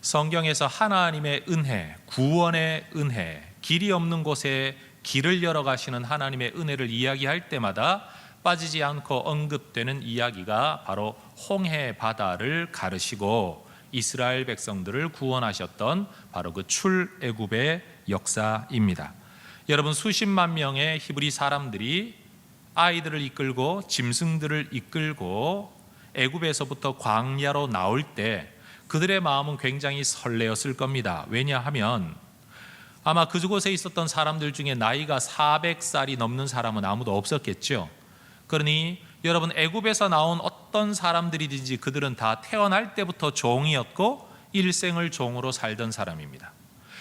성경에서 하나님의 은혜, 구원의 은혜, 길이 없는 곳에 길을 열어 가시는 하나님의 은혜를 이야기할 때마다 빠지지 않고 언급되는 이야기가 바로 홍해 바다를 가르시고 이스라엘 백성들을 구원하셨던 바로 그 출애굽의 역사입니다. 여러분, 수십만 명의 히브리 사람들이 아이들을 이끌고 짐승들을 이끌고 애굽에서부터 광야로 나올 때 그들의 마음은 굉장히 설레었을 겁니다. 왜냐하면 아마 그곳에 있었던 사람들 중에 나이가 400살이 넘는 사람은 아무도 없었겠죠. 그러니 여러분, 애굽에서 나온 어떤 사람들이든지 그들은 다 태어날 때부터 종이었고 일생을 종으로 살던 사람입니다.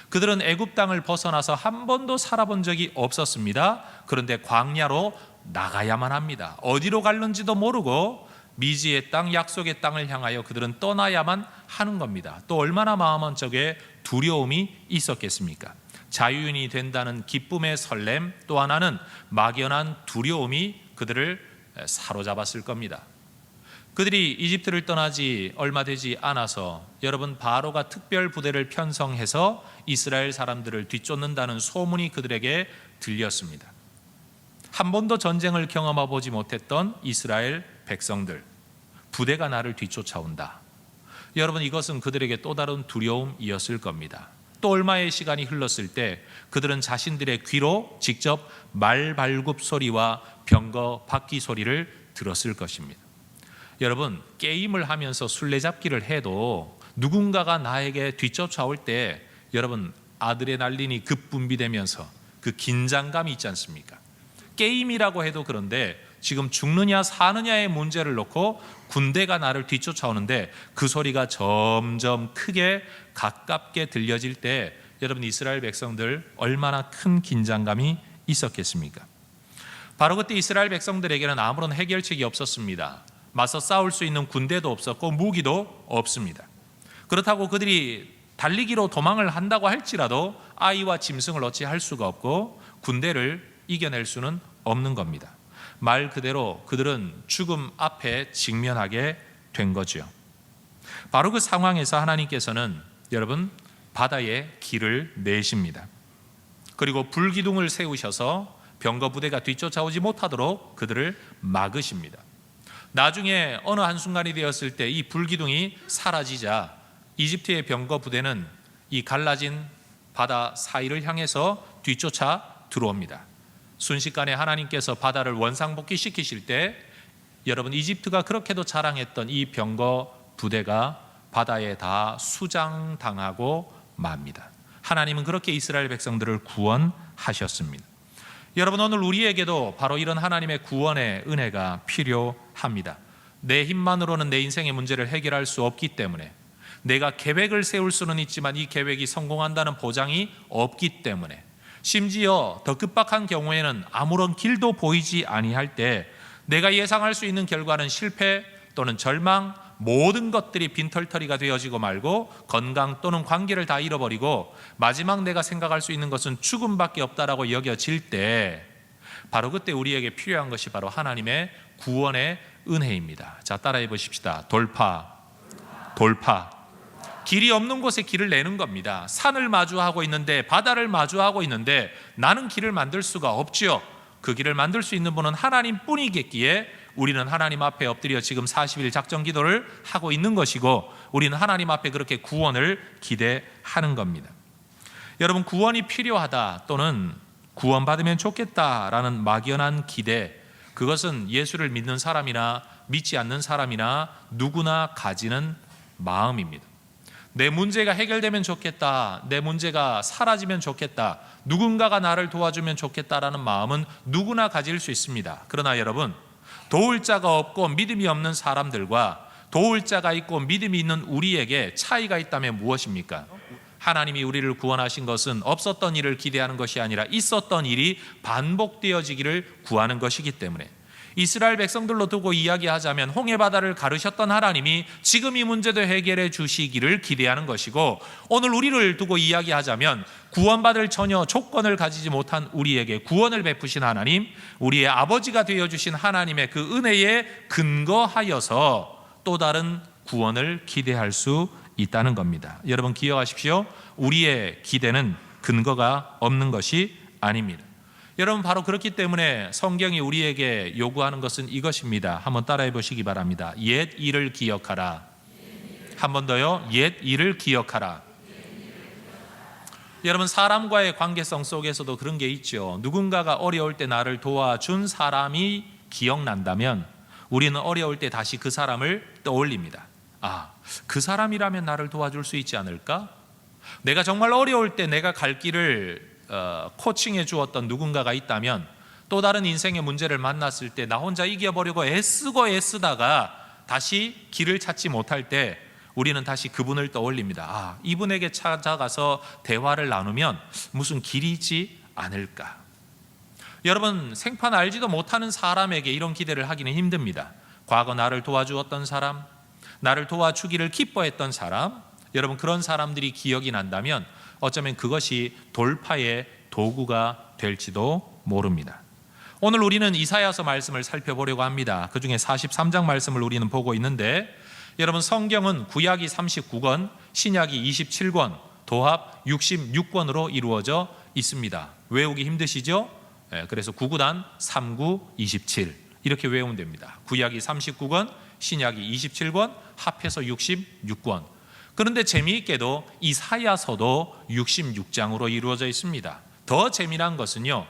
그들은 애굽 땅을 벗어나서 한 번도 살아본 적이 없었습니다. 그런데 광야로 나가야만 합니다. 어디로 갈는지도 모르고 미지의 땅, 약속의 땅을 향하여 그들은 떠나야만 하는 겁니다. 또 얼마나 마음 한쪽에 두려움이 있었겠습니까? 자유인이 된다는 기쁨의 설렘, 또 하나는 막연한 두려움이 그들을 사로잡았을 겁니다. 그들이 이집트를 떠나지 얼마 되지 않아서 여러분, 바로가 특별 부대를 편성해서 이스라엘 사람들을 뒤쫓는다는 소문이 그들에게 들렸습니다. 한 번도 전쟁을 경험해 보지 못했던 이스라엘 백성들, 부대가 나를 뒤쫓아온다. 여러분, 이것은 그들에게 또 다른 두려움이었을 겁니다. 또 얼마의 시간이 흘렀을 때 그들은 자신들의 귀로 직접 말발굽 소리와 병거 바퀴 소리를 들었을 것입니다. 여러분, 게임을 하면서 술래잡기를 해도 누군가가 나에게 뒤쫓아올 때 여러분, 아드레날린이 급분비되면서 그 긴장감이 있지 않습니까? 게임이라고 해도 그런데 지금 죽느냐 사느냐의 문제를 놓고 군대가 나를 뒤쫓아오는데 그 소리가 점점 크게 가깝게 들려질 때 여러분, 이스라엘 백성들 얼마나 큰 긴장감이 있었겠습니까? 바로 그때 이스라엘 백성들에게는 아무런 해결책이 없었습니다. 맞서 싸울 수 있는 군대도 없었고 무기도 없습니다. 그렇다고 그들이 달리기로 도망을 한다고 할지라도 아이와 짐승을 어찌 할 수가 없고 군대를 이겨낼 수는 없는 겁니다. 말 그대로 그들은 죽음 앞에 직면하게 된 거죠. 바로 그 상황에서 하나님께서는 여러분, 바다에 길을 내십니다. 그리고 불기둥을 세우셔서 병거 부대가 뒤쫓아오지 못하도록 그들을 막으십니다. 나중에 어느 한순간이 되었을 때 이 불기둥이 사라지자 이집트의 병거 부대는 이 갈라진 바다 사이를 향해서 뒤쫓아 들어옵니다. 순식간에 하나님께서 바다를 원상복귀시키실 때 여러분, 이집트가 그렇게도 자랑했던 이 병거 부대가 바다에 다 수장당하고 맙니다. 하나님은 그렇게 이스라엘 백성들을 구원하셨습니다. 여러분, 오늘 우리에게도 바로 이런 하나님의 구원의 은혜가 필요합니다. 내 힘만으로는 내 인생의 문제를 해결할 수 없기 때문에, 내가 계획을 세울 수는 있지만 이 계획이 성공한다는 보장이 없기 때문에, 심지어 더 급박한 경우에는 아무런 길도 보이지 아니할 때 내가 예상할 수 있는 결과는 실패 또는 절망, 모든 것들이 빈털터리가 되어지고 말고 건강 또는 관계를 다 잃어버리고 마지막 내가 생각할 수 있는 것은 죽음밖에 없다라고 여겨질 때 바로 그때 우리에게 필요한 것이 바로 하나님의 구원의 은혜입니다. 자, 따라해 보십시다. 돌파. 길이 없는 곳에 길을 내는 겁니다. 산을 마주하고 있는데, 바다를 마주하고 있는데 나는 길을 만들 수가 없지요. 그 길을 만들 수 있는 분은 하나님 뿐이겠기에 우리는 하나님 앞에 엎드려 지금 40일 작전 기도를 하고 있는 것이고, 우리는 하나님 앞에 그렇게 구원을 기대하는 겁니다. 여러분, 구원이 필요하다 또는 구원받으면 좋겠다라는 막연한 기대, 그것은 예수를 믿는 사람이나 믿지 않는 사람이나 누구나 가지는 마음입니다. 내 문제가 해결되면 좋겠다, 내 문제가 사라지면 좋겠다, 누군가가 나를 도와주면 좋겠다라는 마음은 누구나 가질 수 있습니다. 그러나 여러분, 도울 자가 없고 믿음이 없는 사람들과 도울 자가 있고 믿음이 있는 우리에게 차이가 있다면 무엇입니까? 하나님이 우리를 구원하신 것은 없었던 일을 기대하는 것이 아니라 있었던 일이 반복되어지기를 구하는 것이기 때문에, 이스라엘 백성들로 두고 이야기하자면 홍해바다를 가르셨던 하나님이 지금 이 문제도 해결해 주시기를 기대하는 것이고, 오늘 우리를 두고 이야기하자면 구원받을 전혀 조건을 가지지 못한 우리에게 구원을 베푸신 하나님, 우리의 아버지가 되어주신 하나님의 그 은혜에 근거하여서 또 다른 구원을 기대할 수 있다는 겁니다. 여러분 기억하십시오. 우리의 기대는 근거가 없는 것이 아닙니다. 여러분 바로 그렇기 때문에 성경이 우리에게 요구하는 것은 이것입니다. 한번 따라해 보시기 바랍니다. 옛 일을 기억하라. 한 번 더요. 옛 일을 기억하라. 여러분 사람과의 관계성 속에서도 그런 게 있죠. 누군가가 어려울 때 나를 도와준 사람이 기억난다면 우리는 어려울 때 다시 그 사람을 떠올립니다. 그 사람이라면 나를 도와줄 수 있지 않을까? 내가 정말 어려울 때 내가 갈 길을 코칭해 주었던 누군가가 있다면 또 다른 인생의 문제를 만났을 때 나 혼자 이겨보려고 애쓰다가 다시 길을 찾지 못할 때 우리는 다시 그분을 떠올립니다. 이분에게 찾아가서 대화를 나누면 무슨 길이 있지 않을까? 여러분 생판 알지도 못하는 사람에게 이런 기대를 하기는 힘듭니다. 과거 나를 도와주었던 사람, 나를 도와주기를 기뻐했던 사람, 여러분 그런 사람들이 기억이 난다면 어쩌면 그것이 돌파의 도구가 될지도 모릅니다. 오늘 우리는 이사야서 말씀을 살펴보려고 합니다. 그 중에 43장 말씀을 우리는 보고 있는데 여러분 성경은 구약이 39권, 신약이 27권, 도합 66권으로 이루어져 있습니다. 외우기 힘드시죠? 그래서 9구단 39, 27 이렇게 외우면 됩니다. 구약이 39권, 신약이 27권, 합해서 66권. 그런데 재미있게도 이사야서도 66장으로 이루어져 있습니다. 더 재미난 것은요,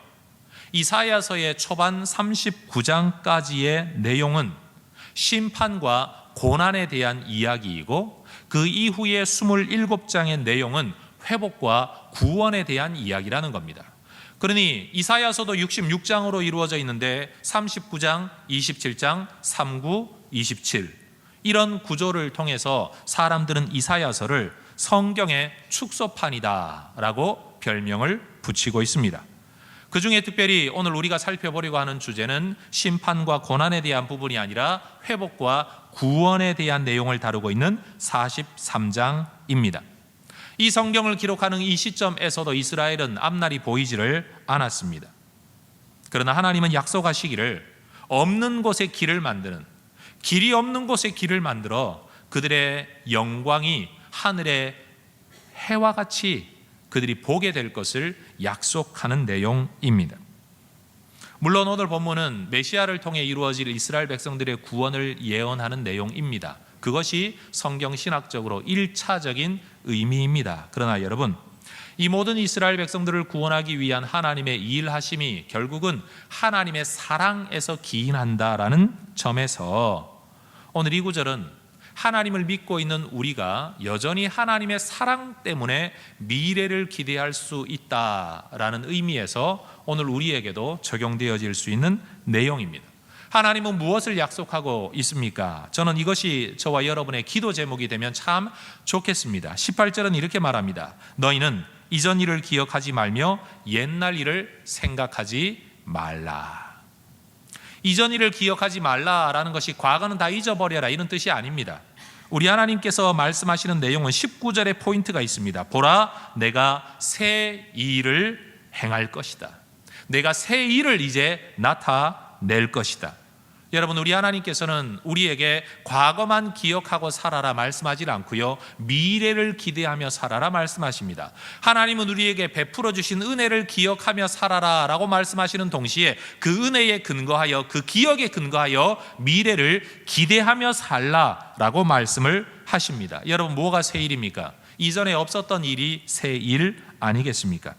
이사야서의 초반 39장까지의 내용은 심판과 고난에 대한 이야기이고 그 이후의 27장의 내용은 회복과 구원에 대한 이야기라는 겁니다. 그러니 이사야서도 66장으로 이루어져 있는데 39장, 27장, 39, 27 이런 구조를 통해서 사람들은 이사야서를 성경의 축소판이다라고 별명을 붙이고 있습니다. 그 중에 특별히 오늘 우리가 살펴보려고 하는 주제는 심판과 고난에 대한 부분이 아니라 회복과 구원에 대한 내용을 다루고 있는 43장입니다. 이 성경을 기록하는 이 시점에서도 이스라엘은 앞날이 보이지를 않았습니다. 그러나 하나님은 약속하시기를 없는 곳에 길을 만드는, 길이 없는 곳에 길을 만들어 그들의 영광이 하늘의 해와 같이 그들이 보게 될 것을 약속하는 내용입니다. 물론 오늘 본문은 메시아를 통해 이루어질 이스라엘 백성들의 구원을 예언하는 내용입니다. 그것이 성경 신학적으로 1차적인 의미입니다. 그러나 여러분, 이 모든 이스라엘 백성들을 구원하기 위한 하나님의 일하심이 결국은 하나님의 사랑에서 기인한다라는 점에서 오늘 이 구절은 하나님을 믿고 있는 우리가 여전히 하나님의 사랑 때문에 미래를 기대할 수 있다라는 의미에서 오늘 우리에게도 적용되어질 수 있는 내용입니다. 하나님은 무엇을 약속하고 있습니까? 저는 이것이 저와 여러분의 기도 제목이 되면 참 좋겠습니다. 18절은 이렇게 말합니다. 너희는 이전 일을 기억하지 말며 옛날 일을 생각하지 말라. 이전 일을 기억하지 말라라는 것이 과거는 다 잊어버려라 이런 뜻이 아닙니다. 우리 하나님께서 말씀하시는 내용은 19절에 포인트가 있습니다. 보라, 내가 새 일을 행할 것이다. 내가 새 일을 이제 나타낼 것이다. 여러분, 우리 하나님께서는 우리에게 과거만 기억하고 살아라 말씀하지 않고요, 미래를 기대하며 살아라 말씀하십니다. 하나님은 우리에게 베풀어 주신 은혜를 기억하며 살아라 라고 말씀하시는 동시에 그 은혜에 근거하여, 그 기억에 근거하여 미래를 기대하며 살라 라고 말씀을 하십니다. 여러분, 뭐가 새 일입니까? 이전에 없었던 일이 새 일 아니겠습니까?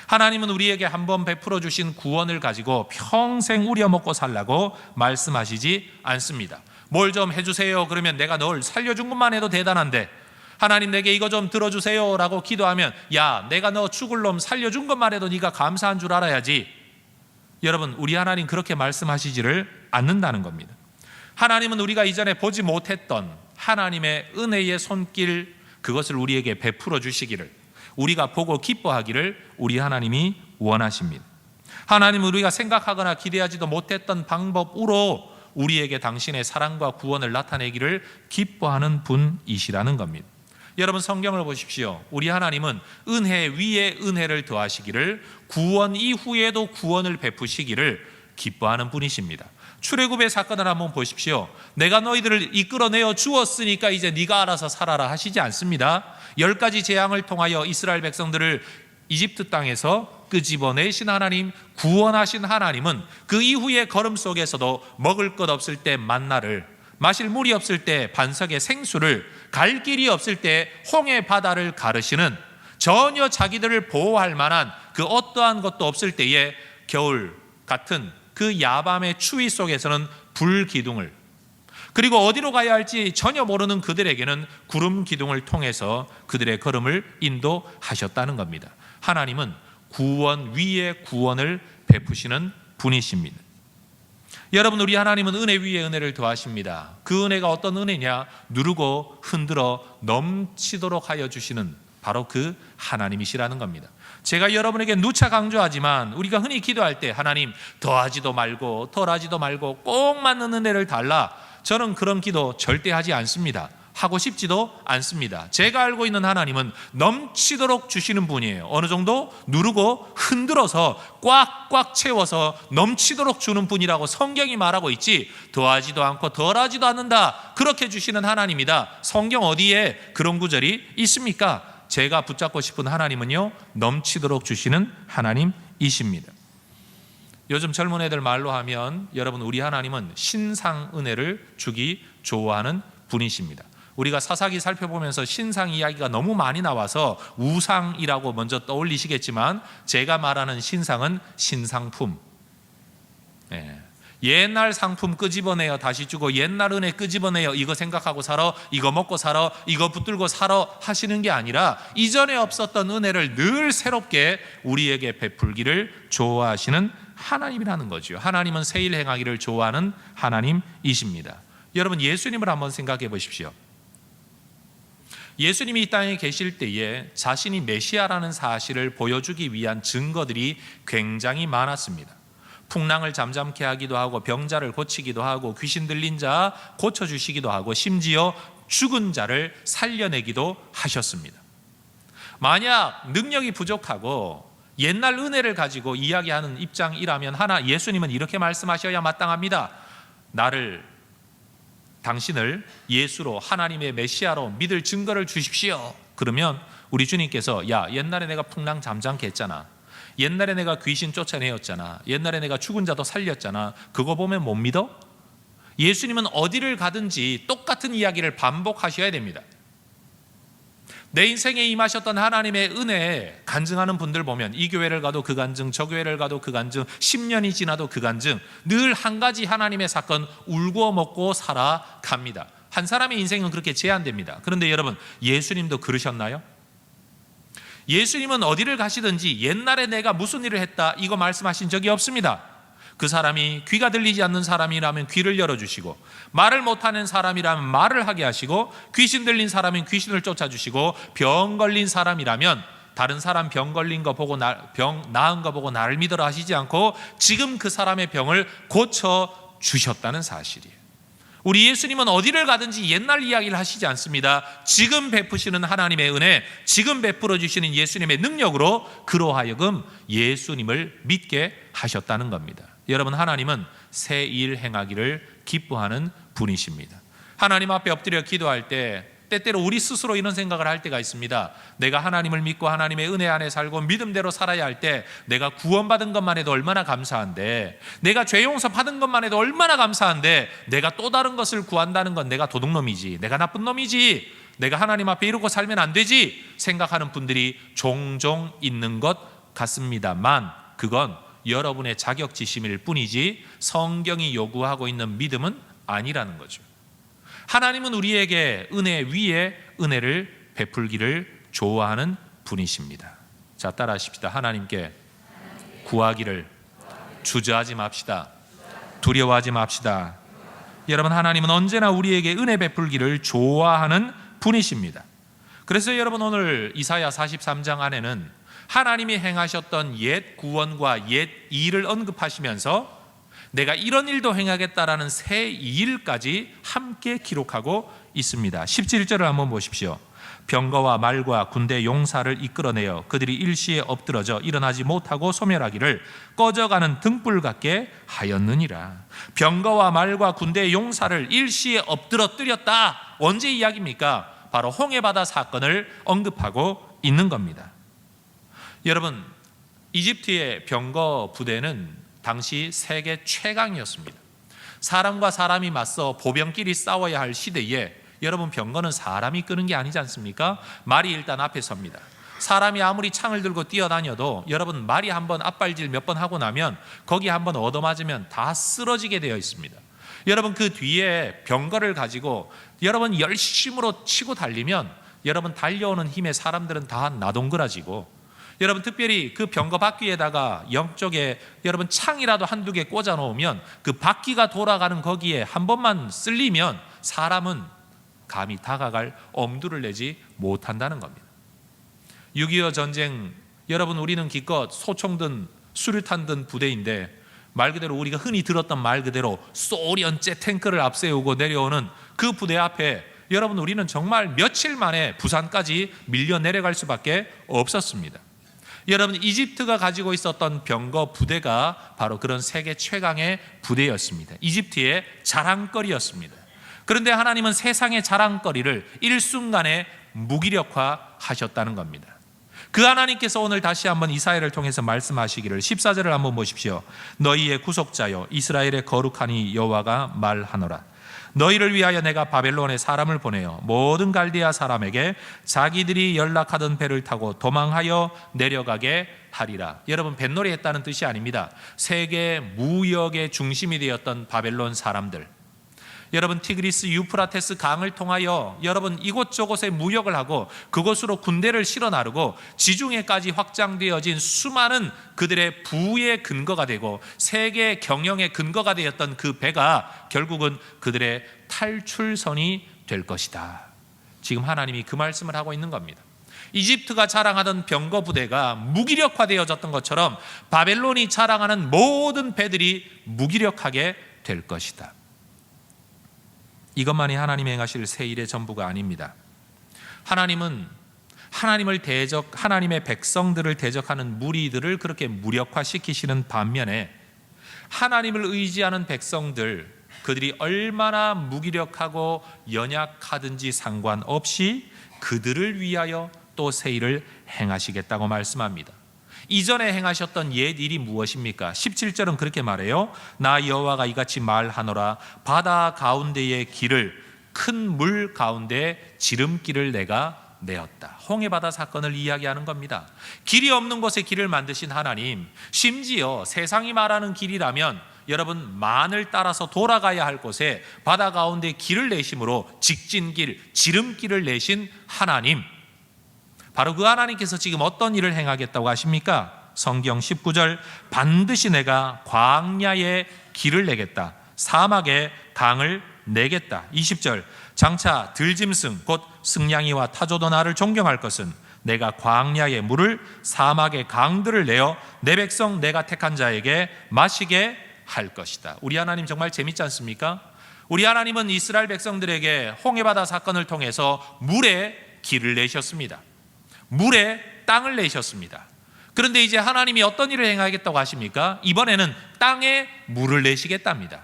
하나님은 우리에게 한번 베풀어 주신 구원을 가지고 평생 우려먹고 살라고 말씀하시지 않습니다. 뭘 좀 해주세요 그러면 내가 널 살려준 것만 해도 대단한데, 하나님 내게 이거 좀 들어주세요 라고 기도하면 야, 내가 너 죽을 놈 살려준 것만 해도 네가 감사한 줄 알아야지. 여러분, 우리 하나님 그렇게 말씀하시지를 않는다는 겁니다. 하나님은 우리가 이전에 보지 못했던 하나님의 은혜의 손길, 그것을 우리에게 베풀어 주시기를, 우리가 보고 기뻐하기를 우리 하나님이 원하십니다. 하나님은 우리가 생각하거나 기대하지도 못했던 방법으로 우리에게 당신의 사랑과 구원을 나타내기를 기뻐하는 분이시라는 겁니다. 여러분, 성경을 보십시오. 우리 하나님은 은혜 위에 은혜를 더하시기를, 구원 이후에도 구원을 베푸시기를 기뻐하는 분이십니다. 출애굽의 사건을 한번 보십시오. 내가 너희들을 이끌어내어 주었으니까 이제 네가 알아서 살아라 하시지 않습니다. 10가지 재앙을 통하여 이스라엘 백성들을 이집트 땅에서 끄집어내신 하나님, 구원하신 하나님은 그 이후의 걸음 속에서도 먹을 것 없을 때 만나를, 마실 물이 없을 때 반석의 생수를, 갈 길이 없을 때 홍해 바다를 가르시는, 전혀 자기들을 보호할 만한 그 어떠한 것도 없을 때에 겨울 같은 그 야밤의 추위 속에서는 불기둥을, 그리고 어디로 가야 할지 전혀 모르는 그들에게는 구름 기둥을 통해서 그들의 걸음을 인도하셨다는 겁니다. 하나님은 구원 위에 구원을 베푸시는 분이십니다. 여러분, 우리 하나님은 은혜 위에 은혜를 더하십니다. 그 은혜가 어떤 은혜냐? 누르고 흔들어 넘치도록 하여 주시는 바로 그 하나님이시라는 겁니다. 제가 여러분에게 누차 강조하지만 우리가 흔히 기도할 때 하나님 더하지도 말고 덜하지도 말고 꼭 맞는 은혜를 달라, 저는 그런 기도 절대 하지 않습니다. 하고 싶지도 않습니다. 제가 알고 있는 하나님은 넘치도록 주시는 분이에요. 어느 정도 누르고 흔들어서 꽉꽉 채워서 넘치도록 주는 분이라고 성경이 말하고 있지, 더하지도 않고 덜하지도 않는다 그렇게 주시는 하나님이다. 성경 어디에 그런 구절이 있습니까? 제가 붙잡고 싶은 하나님은요, 넘치도록 주시는 하나님이십니다. 요즘 젊은 애들 말로 하면 여러분, 우리 하나님은 신상 은혜를 주기 좋아하는 분이십니다. 우리가 사사기 살펴보면서 신상 이야기가 너무 많이 나와서 우상이라고 먼저 떠올리시겠지만, 제가 말하는 신상은 신상품, 옛날 상품 끄집어내어 다시 주고 옛날 은혜 끄집어내어 이거 생각하고 살아, 이거 먹고 살아, 이거 붙들고 살아 하시는 게 아니라 이전에 없었던 은혜를 늘 새롭게 우리에게 베풀기를 좋아하시는 하나님이라는 거죠. 하나님은 새 일 행하기를 좋아하는 하나님이십니다. 여러분, 예수님을 한번 생각해 보십시오. 예수님이 이 땅에 계실 때에 자신이 메시아라는 사실을 보여주기 위한 증거들이 굉장히 많았습니다. 풍랑을 잠잠케 하기도 하고, 병자를 고치기도 하고, 귀신 들린 자 고쳐주시기도 하고, 심지어 죽은 자를 살려내기도 하셨습니다. 만약 능력이 부족하고 옛날 은혜를 가지고 이야기하는 입장이라면 예수님은 이렇게 말씀하셔야 마땅합니다. 당신을 예수로, 하나님의 메시아로 믿을 증거를 주십시오. 그러면 우리 주님께서, 야, 옛날에 내가 풍랑 잠잠케 했잖아, 옛날에 내가 귀신 쫓아내었잖아, 옛날에 내가 죽은 자도 살렸잖아, 그거 보면 못 믿어? 예수님은 어디를 가든지 똑같은 이야기를 반복하셔야 됩니다. 내 인생에 임하셨던 하나님의 은혜에 간증하는 분들 보면 이 교회를 가도 그 간증, 저 교회를 가도 그 간증, 10년이 지나도 그 간증, 늘 한 가지 하나님의 사건 울고 먹고 살아갑니다. 한 사람의 인생은 그렇게 제한됩니다. 그런데 여러분, 예수님도 그러셨나요? 예수님은 어디를 가시든지 옛날에 내가 무슨 일을 했다 이거 말씀하신 적이 없습니다. 그 사람이 귀가 들리지 않는 사람이라면 귀를 열어주시고, 말을 못하는 사람이라면 말을 하게 하시고, 귀신 들린 사람은 귀신을 쫓아주시고, 병 걸린 사람이라면 다른 사람 병 걸린 거 보고 병 나은 거 보고 나를 믿으라 하시지 않고 지금 그 사람의 병을 고쳐주셨다는 사실이에요. 우리 예수님은 어디를 가든지 옛날 이야기를 하시지 않습니다. 지금 베푸시는 하나님의 은혜, 지금 베풀어 주시는 예수님의 능력으로 그로 하여금 예수님을 믿게 하셨다는 겁니다. 여러분, 하나님은 새 일 행하기를 기뻐하는 분이십니다. 하나님 앞에 엎드려 기도할 때 때때로 우리 스스로 이런 생각을 할 때가 있습니다. 내가 하나님을 믿고 하나님의 은혜 안에 살고 믿음대로 살아야 할 때 내가 구원받은 것만 해도 얼마나 감사한데, 내가 죄 용서 받은 것만 해도 얼마나 감사한데, 내가 또 다른 것을 구한다는 건 내가 도둑놈이지, 내가 나쁜 놈이지, 내가 하나님 앞에 이러고 살면 안 되지 생각하는 분들이 종종 있는 것 같습니다만, 그건 여러분의 자격지심일 뿐이지 성경이 요구하고 있는 믿음은 아니라는 거죠. 하나님은 우리에게 은혜 위에 은혜를 베풀기를 좋아하는 분이십니다. 자, 따라하십시다. 하나님께 구하기를 주저하지 맙시다. 두려워하지 맙시다. 여러분, 하나님은 언제나 우리에게 은혜 베풀기를 좋아하는 분이십니다. 그래서 여러분, 오늘 이사야 43장 안에는 하나님이 행하셨던 옛 구원과 옛 일을 언급하시면서 내가 이런 일도 행하겠다라는 새 일까지 함께 기록하고 있습니다. 17절을 한번 보십시오. 병거와 말과 군대 용사를 이끌어내어 그들이 일시에 엎드러져 일어나지 못하고 소멸하기를 꺼져가는 등불 같게 하였느니라. 병거와 말과 군대 용사를 일시에 엎드러뜨렸다. 언제 이야기입니까? 바로 홍해바다 사건을 언급하고 있는 겁니다. 여러분, 이집트의 병거 부대는 당시 세계 최강이었습니다. 사람과 사람이 맞서 보병끼리 싸워야 할 시대에 여러분, 병거는 사람이 끄는 게 아니지 않습니까? 말이 일단 앞에 섭니다. 사람이 아무리 창을 들고 뛰어다녀도 여러분, 말이 한번 앞발질 몇 번 하고 나면 거기 한번 얻어맞으면 다 쓰러지게 되어 있습니다. 여러분, 그 뒤에 병거를 가지고 여러분 열심으로 치고 달리면 여러분 달려오는 힘에 사람들은 다 나동그라지고, 여러분 특별히 그 병거 바퀴에다가 옆쪽에 여러분 창이라도 한두 개 꽂아 놓으면 그 바퀴가 돌아가는 거기에 한 번만 쓸리면 사람은 감히 다가갈 엄두를 내지 못한다는 겁니다. 6.25 전쟁, 여러분 우리는 기껏 소총 든 수류탄 든 부대인데 말 그대로 우리가 흔히 들었던 말 그대로 소련제 탱크를 앞세우고 내려오는 그 부대 앞에 여러분 우리는 정말 며칠 만에 부산까지 밀려 내려갈 수밖에 없었습니다. 여러분, 이집트가 가지고 있었던 병거 부대가 바로 그런 세계 최강의 부대였습니다. 이집트의 자랑거리였습니다. 그런데 하나님은 세상의 자랑거리를 일순간에 무기력화하셨다는 겁니다. 그 하나님께서 오늘 다시 한번 이사야를 통해서 말씀하시기를 14절을 한번 보십시오. 너희의 구속자여 이스라엘의 거룩하니 여호와가 말하노라. 너희를 위하여 내가 바벨론에 사람을 보내어 모든 갈대아 사람에게 자기들이 연락하던 배를 타고 도망하여 내려가게 하리라. 여러분, 뱃놀이 했다는 뜻이 아닙니다. 세계 무역의 중심이 되었던 바벨론 사람들, 여러분 티그리스 유프라테스 강을 통하여 여러분 이곳저곳에 무역을 하고 그곳으로 군대를 실어 나르고 지중해까지 확장되어진 수많은 그들의 부의 근거가 되고 세계 경영의 근거가 되었던 그 배가 결국은 그들의 탈출선이 될 것이다. 지금 하나님이 그 말씀을 하고 있는 겁니다. 이집트가 자랑하던 병거 부대가 무기력화되어졌던 것처럼 바벨론이 자랑하는 모든 배들이 무기력하게 될 것이다. 이것만이 하나님이 행하실 새 일의 전부가 아닙니다. 하나님은 하나님의 백성들을 대적하는 무리들을 그렇게 무력화시키시는 반면에 하나님을 의지하는 백성들, 그들이 얼마나 무기력하고 연약하든지 상관없이 그들을 위하여 또 새 일을 행하시겠다고 말씀합니다. 이전에 행하셨던 옛 일이 무엇입니까? 17절은 그렇게 말해요. 나 여호와가 이같이 말하노라. 바다 가운데의 길을 큰 물 가운데 지름길을 내가 내었다. 홍해바다 사건을 이야기하는 겁니다. 길이 없는 곳에 길을 만드신 하나님, 심지어 세상이 말하는 길이라면 여러분 만을 따라서 돌아가야 할 곳에 바다 가운데 길을 내심으로 직진길, 지름길을 내신 하나님, 바로 그 하나님께서 지금 어떤 일을 행하겠다고 하십니까? 성경 19절, 반드시 내가 광야에 길을 내겠다. 사막에 강을 내겠다. 20절, 장차 들짐승 곧 승냥이와 타조도 나를 존경할 것은 내가 광야의 물을 사막의 강들을 내어 내 백성 내가 택한 자에게 마시게 할 것이다. 우리 하나님 정말 재밌지 않습니까? 우리 하나님은 이스라엘 백성들에게 홍해바다 사건을 통해서 물에 길을 내셨습니다. 물에 땅을 내셨습니다. 그런데 이제 하나님이 어떤 일을 행하겠다고 하십니까? 이번에는 땅에 물을 내시겠답니다.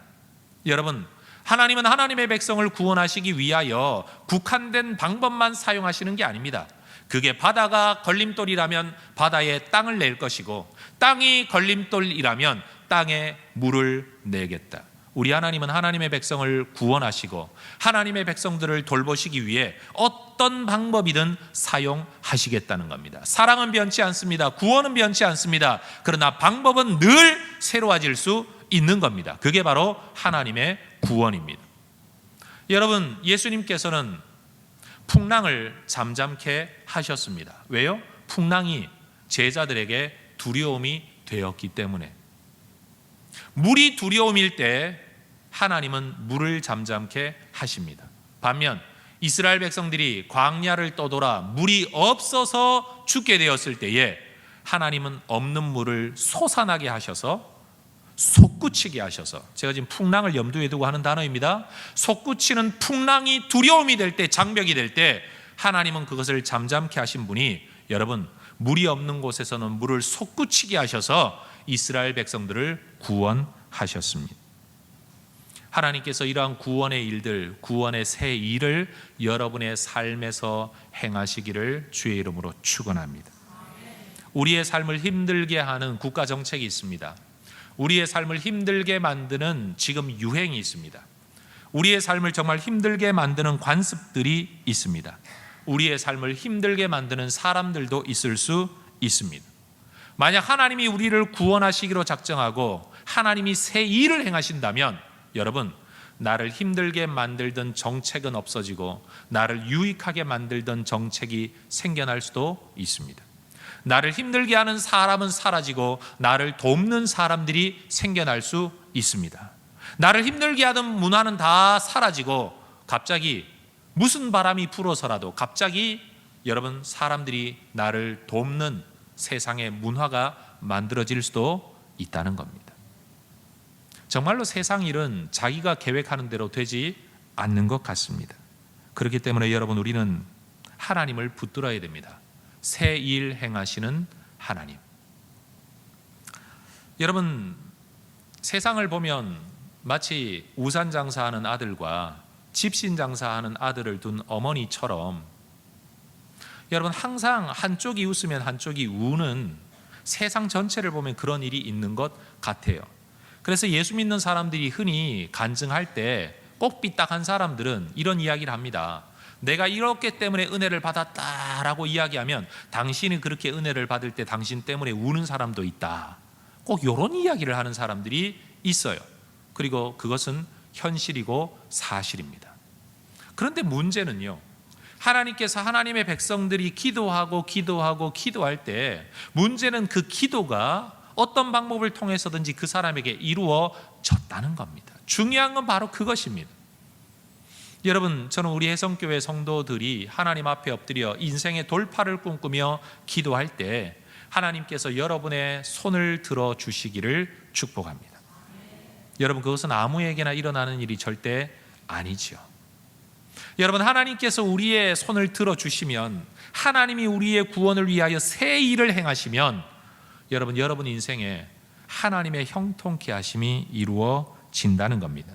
여러분, 하나님은 하나님의 백성을 구원하시기 위하여 국한된 방법만 사용하시는 게 아닙니다. 그게 바다가 걸림돌이라면 바다에 땅을 낼 것이고, 땅이 걸림돌이라면 땅에 물을 내겠다. 우리 하나님은 하나님의 백성을 구원하시고 하나님의 백성들을 돌보시기 위해 어떤 방법이든 사용하시겠다는 겁니다. 사랑은 변치 않습니다. 구원은 변치 않습니다. 그러나 방법은 늘 새로워질 수 있는 겁니다. 그게 바로 하나님의 구원입니다. 여러분, 예수님께서는 풍랑을 잠잠케 하셨습니다. 왜요? 풍랑이 제자들에게 두려움이 되었기 때문에. 물이 두려움일 때 하나님은 물을 잠잠케 하십니다. 반면 이스라엘 백성들이 광야를 떠돌아 물이 없어서 죽게 되었을 때에 하나님은 없는 물을 솟아나게 하셔서 솟구치게 하셔서, 제가 지금 풍랑을 염두에 두고 하는 단어입니다. 솟구치는 풍랑이 두려움이 될 때, 장벽이 될 때 하나님은 그것을 잠잠케 하신 분이 여러분 물이 없는 곳에서는 물을 솟구치게 하셔서 이스라엘 백성들을 구원하셨습니다. 하나님께서 이러한 구원의 일들, 구원의 새 일을 여러분의 삶에서 행하시기를 주의 이름으로 축원합니다. 우리의 삶을 힘들게 하는 국가 정책이 있습니다. 우리의 삶을 힘들게 만드는 지금 유행이 있습니다. 우리의 삶을 정말 힘들게 만드는 관습들이 있습니다. 우리의 삶을 힘들게 만드는 사람들도 있을 수 있습니다. 만약 하나님이 우리를 구원하시기로 작정하고 하나님이 새 일을 행하신다면 여러분, 나를 힘들게 만들던 정책은 없어지고 나를 유익하게 만들던 정책이 생겨날 수도 있습니다. 나를 힘들게 하는 사람은 사라지고 나를 돕는 사람들이 생겨날 수 있습니다. 나를 힘들게 하던 문화는 다 사라지고 갑자기 무슨 바람이 불어서라도 갑자기 여러분 사람들이 나를 돕는 세상의 문화가 만들어질 수도 있다는 겁니다. 정말로 세상 일은 자기가 계획하는 대로 되지 않는 것 같습니다. 그렇기 때문에 여러분 우리는 하나님을 붙들어야 됩니다. 새 일 행하시는 하나님. 여러분 세상을 보면 마치 우산 장사하는 아들과 집신 장사하는 아들을 둔 어머니처럼 여러분 항상 한쪽이 웃으면 한쪽이 우는 세상 전체를 보면 그런 일이 있는 것 같아요. 그래서 예수 믿는 사람들이 흔히 간증할 때 꼭 삐딱한 사람들은 이런 이야기를 합니다. 내가 이렇기 때문에 은혜를 받았다라고 이야기하면 당신이 그렇게 은혜를 받을 때 당신 때문에 우는 사람도 있다. 꼭 이런 이야기를 하는 사람들이 있어요. 그리고 그것은 현실이고 사실입니다. 그런데 문제는요, 하나님께서 하나님의 백성들이 기도할 때 문제는 그 기도가 어떤 방법을 통해서든지 그 사람에게 이루어졌다는 겁니다. 중요한 건 바로 그것입니다. 여러분, 저는 우리 혜성교회 성도들이 하나님 앞에 엎드려 인생의 돌파를 꿈꾸며 기도할 때 하나님께서 여러분의 손을 들어 주시기를 축복합니다. 여러분, 그것은 아무에게나 일어나는 일이 절대 아니지요. 여러분, 하나님께서 우리의 손을 들어 주시면, 하나님이 우리의 구원을 위하여 새 일을 행하시면 여러분 인생에 하나님의 형통케 하심이 이루어진다는 겁니다.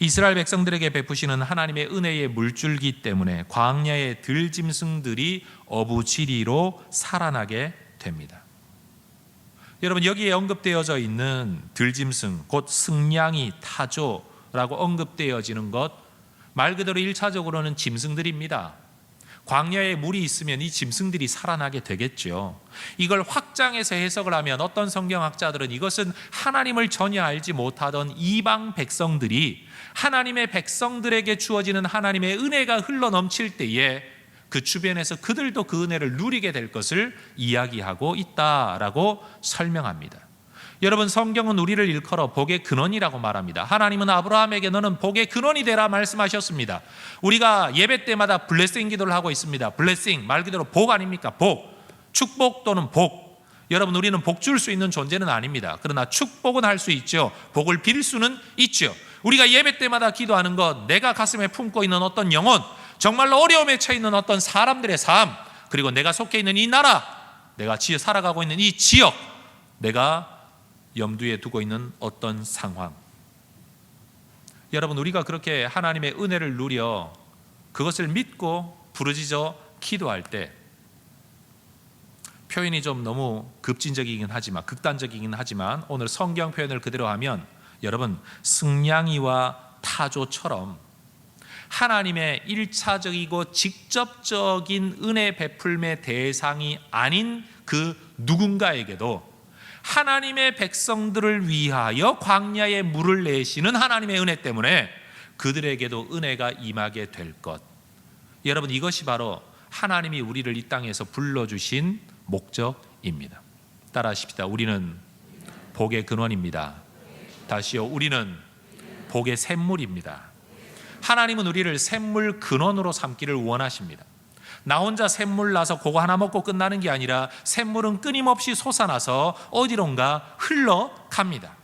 이스라엘 백성들에게 베푸시는 하나님의 은혜의 물줄기 때문에 광야의 들짐승들이 어부지리로 살아나게 됩니다. 여러분, 여기에 언급되어져 있는 들짐승, 곧 승냥이, 타조라고 언급되어지는 것, 말 그대로 1차적으로는 짐승들입니다. 광야에 물이 있으면 이 짐승들이 살아나게 되겠죠. 이걸 확장해서 해석을 하면 어떤 성경학자들은 이것은 하나님을 전혀 알지 못하던 이방 백성들이 하나님의 백성들에게 주어지는 하나님의 은혜가 흘러넘칠 때에 그 주변에서 그들도 그 은혜를 누리게 될 것을 이야기하고 있다라고 설명합니다. 여러분, 성경은 우리를 일컬어 복의 근원이라고 말합니다. 하나님은 아브라함에게 너는 복의 근원이 되라 말씀하셨습니다. 우리가 예배 때마다 블레싱 기도를 하고 있습니다. 블레싱, 말 그대로 복 아닙니까? 복, 축복 또는 복. 여러분, 우리는 복 줄 수 있는 존재는 아닙니다. 그러나 축복은 할 수 있죠. 복을 빌 수는 있죠. 우리가 예배 때마다 기도하는 것, 내가 가슴에 품고 있는 어떤 영혼, 정말로 어려움에 처해 있는 어떤 사람들의 삶, 그리고 내가 속해 있는 이 나라, 내가 살아가고 있는 이 지역, 내가 염두에 두고 있는 어떤 상황. 여러분, 우리가 그렇게 하나님의 은혜를 누려 그것을 믿고 부르짖어 기도할 때, 표현이 좀 너무 급진적이긴 하지만, 극단적이긴 하지만 오늘 성경 표현을 그대로 하면 여러분, 승냥이와 타조처럼 하나님의 1차적이고 직접적인 은혜 베풀매 대상이 아닌 그 누군가에게도 하나님의 백성들을 위하여 광야에 물을 내시는 하나님의 은혜 때문에 그들에게도 은혜가 임하게 될 것. 여러분, 이것이 바로 하나님이 우리를 이 땅에서 불러주신 목적입니다. 따라하십시다. 우리는 복의 근원입니다. 다시요, 우리는 복의 샘물입니다. 하나님은 우리를 샘물 근원으로 삼기를 원하십니다. 나 혼자 샘물 나서 그거 하나 먹고 끝나는 게 아니라 샘물은 끊임없이 솟아나서 어디론가 흘러갑니다.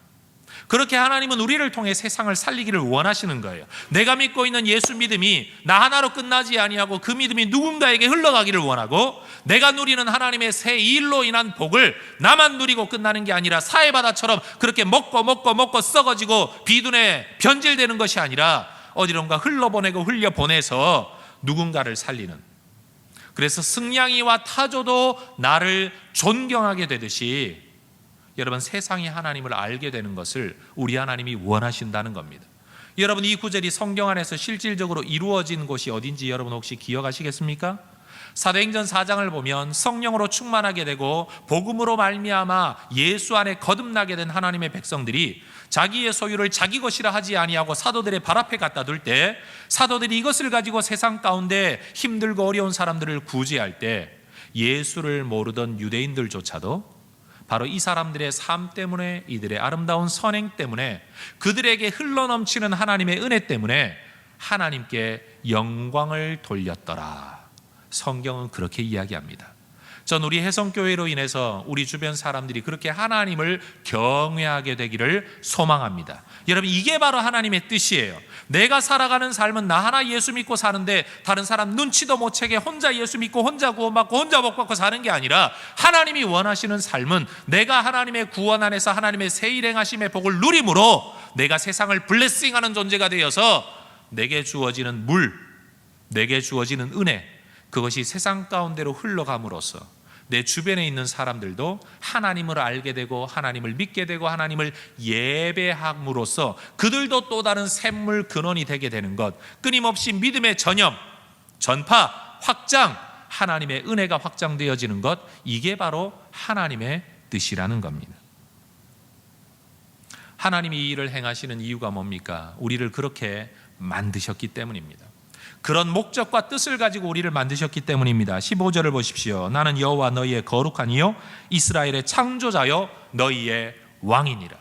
그렇게 하나님은 우리를 통해 세상을 살리기를 원하시는 거예요. 내가 믿고 있는 예수 믿음이 나 하나로 끝나지 아니하고 그 믿음이 누군가에게 흘러가기를 원하고, 내가 누리는 하나님의 새 일로 인한 복을 나만 누리고 끝나는 게 아니라 사해바다처럼 그렇게 먹고 썩어지고 비둔에 변질되는 것이 아니라 어디론가 흘러보내고 흘려보내서 누군가를 살리는, 그래서 승냥이와 타조도 나를 존경하게 되듯이 여러분 세상이 하나님을 알게 되는 것을 우리 하나님이 원하신다는 겁니다. 여러분 이 구절이 성경 안에서 실질적으로 이루어진 곳이 어딘지 여러분 혹시 기억하시겠습니까? 사도행전 4장을 보면 성령으로 충만하게 되고 복음으로 말미암아 예수 안에 거듭나게 된 하나님의 백성들이 자기의 소유를 자기 것이라 하지 아니하고 사도들의 발 앞에 갖다 둘 때, 사도들이 이것을 가지고 세상 가운데 힘들고 어려운 사람들을 구제할 때 예수를 모르던 유대인들조차도 바로 이 사람들의 삶 때문에, 이들의 아름다운 선행 때문에, 그들에게 흘러넘치는 하나님의 은혜 때문에 하나님께 영광을 돌렸더라. 성경은 그렇게 이야기합니다. 전 우리 혜성교회로 인해서 우리 주변 사람들이 그렇게 하나님을 경외하게 되기를 소망합니다. 여러분 이게 바로 하나님의 뜻이에요. 내가 살아가는 삶은 나 하나 예수 믿고 사는데 다른 사람 눈치도 못 채게 혼자 예수 믿고 혼자 구원받고 혼자 복받고 사는 게 아니라, 하나님이 원하시는 삶은 내가 하나님의 구원 안에서 하나님의 새 일행하심의 복을 누림으로 내가 세상을 블레싱하는 존재가 되어서 내게 주어지는 물, 내게 주어지는 은혜, 그것이 세상 가운데로 흘러감으로써 내 주변에 있는 사람들도 하나님을 알게 되고 하나님을 믿게 되고 하나님을 예배함으로써 그들도 또 다른 샘물 근원이 되게 되는 것, 끊임없이 믿음의 전염, 전파, 확장, 하나님의 은혜가 확장되어지는 것, 이게 바로 하나님의 뜻이라는 겁니다. 하나님이 이 일을 행하시는 이유가 뭡니까? 우리를 그렇게 만드셨기 때문입니다. 그런 목적과 뜻을 가지고 우리를 만드셨기 때문입니다. 15절을 보십시오. 나는 여호와 너희의 거룩한 이요 이스라엘의 창조자요 너희의 왕이니라.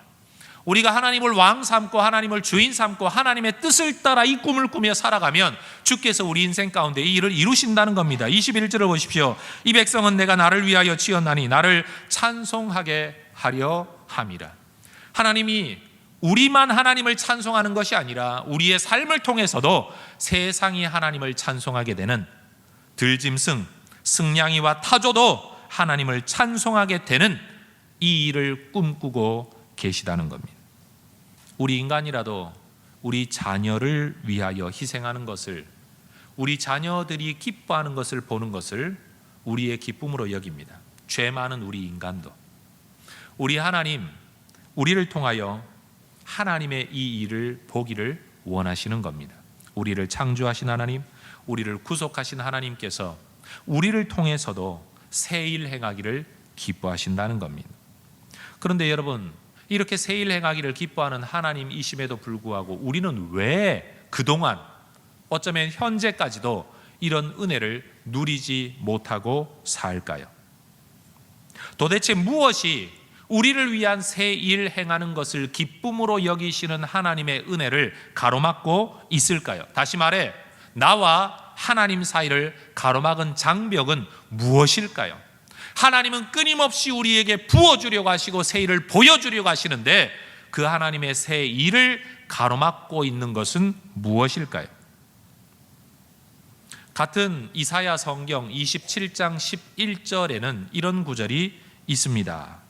우리가 하나님을 왕 삼고 하나님을 주인 삼고 하나님의 뜻을 따라 이 꿈을 꾸며 살아가면 주께서 우리 인생 가운데 이 일을 이루신다는 겁니다. 21절을 보십시오. 이 백성은 내가 나를 위하여 지었나니 나를 찬송하게 하려 함이라. 하나님이 우리만 하나님을 찬송하는 것이 아니라 우리의 삶을 통해서도 세상이 하나님을 찬송하게 되는, 들짐승, 승냥이와 타조도 하나님을 찬송하게 되는 이 일을 꿈꾸고 계시다는 겁니다. 우리 인간이라도 우리 자녀를 위하여 희생하는 것을, 우리 자녀들이 기뻐하는 것을 보는 것을 우리의 기쁨으로 여깁니다. 죄 많은 우리 인간도. 우리 하나님, 우리를 통하여 하나님의 이 일을 보기를 원하시는 겁니다. 우리를 창조하신 하나님, 우리를 구속하신 하나님께서 우리를 통해서도 새 일 행하기를 기뻐하신다는 겁니다. 그런데 여러분, 이렇게 새 일 행하기를 기뻐하는 하나님이심에도 불구하고 우리는 왜 그동안, 어쩌면 현재까지도 이런 은혜를 누리지 못하고 살까요? 도대체 무엇이 우리를 위한 새 일 행하는 것을 기쁨으로 여기시는 하나님의 은혜를 가로막고 있을까요? 다시 말해, 나와 하나님 사이를 가로막은 장벽은 무엇일까요? 하나님은 끊임없이 우리에게 부어주려고 하시고 새 일을 보여주려고 하시는데 그 하나님의 새 일을 가로막고 있는 것은 무엇일까요? 같은 이사야 성경 27장 11절에는 이런 구절이 있습니다.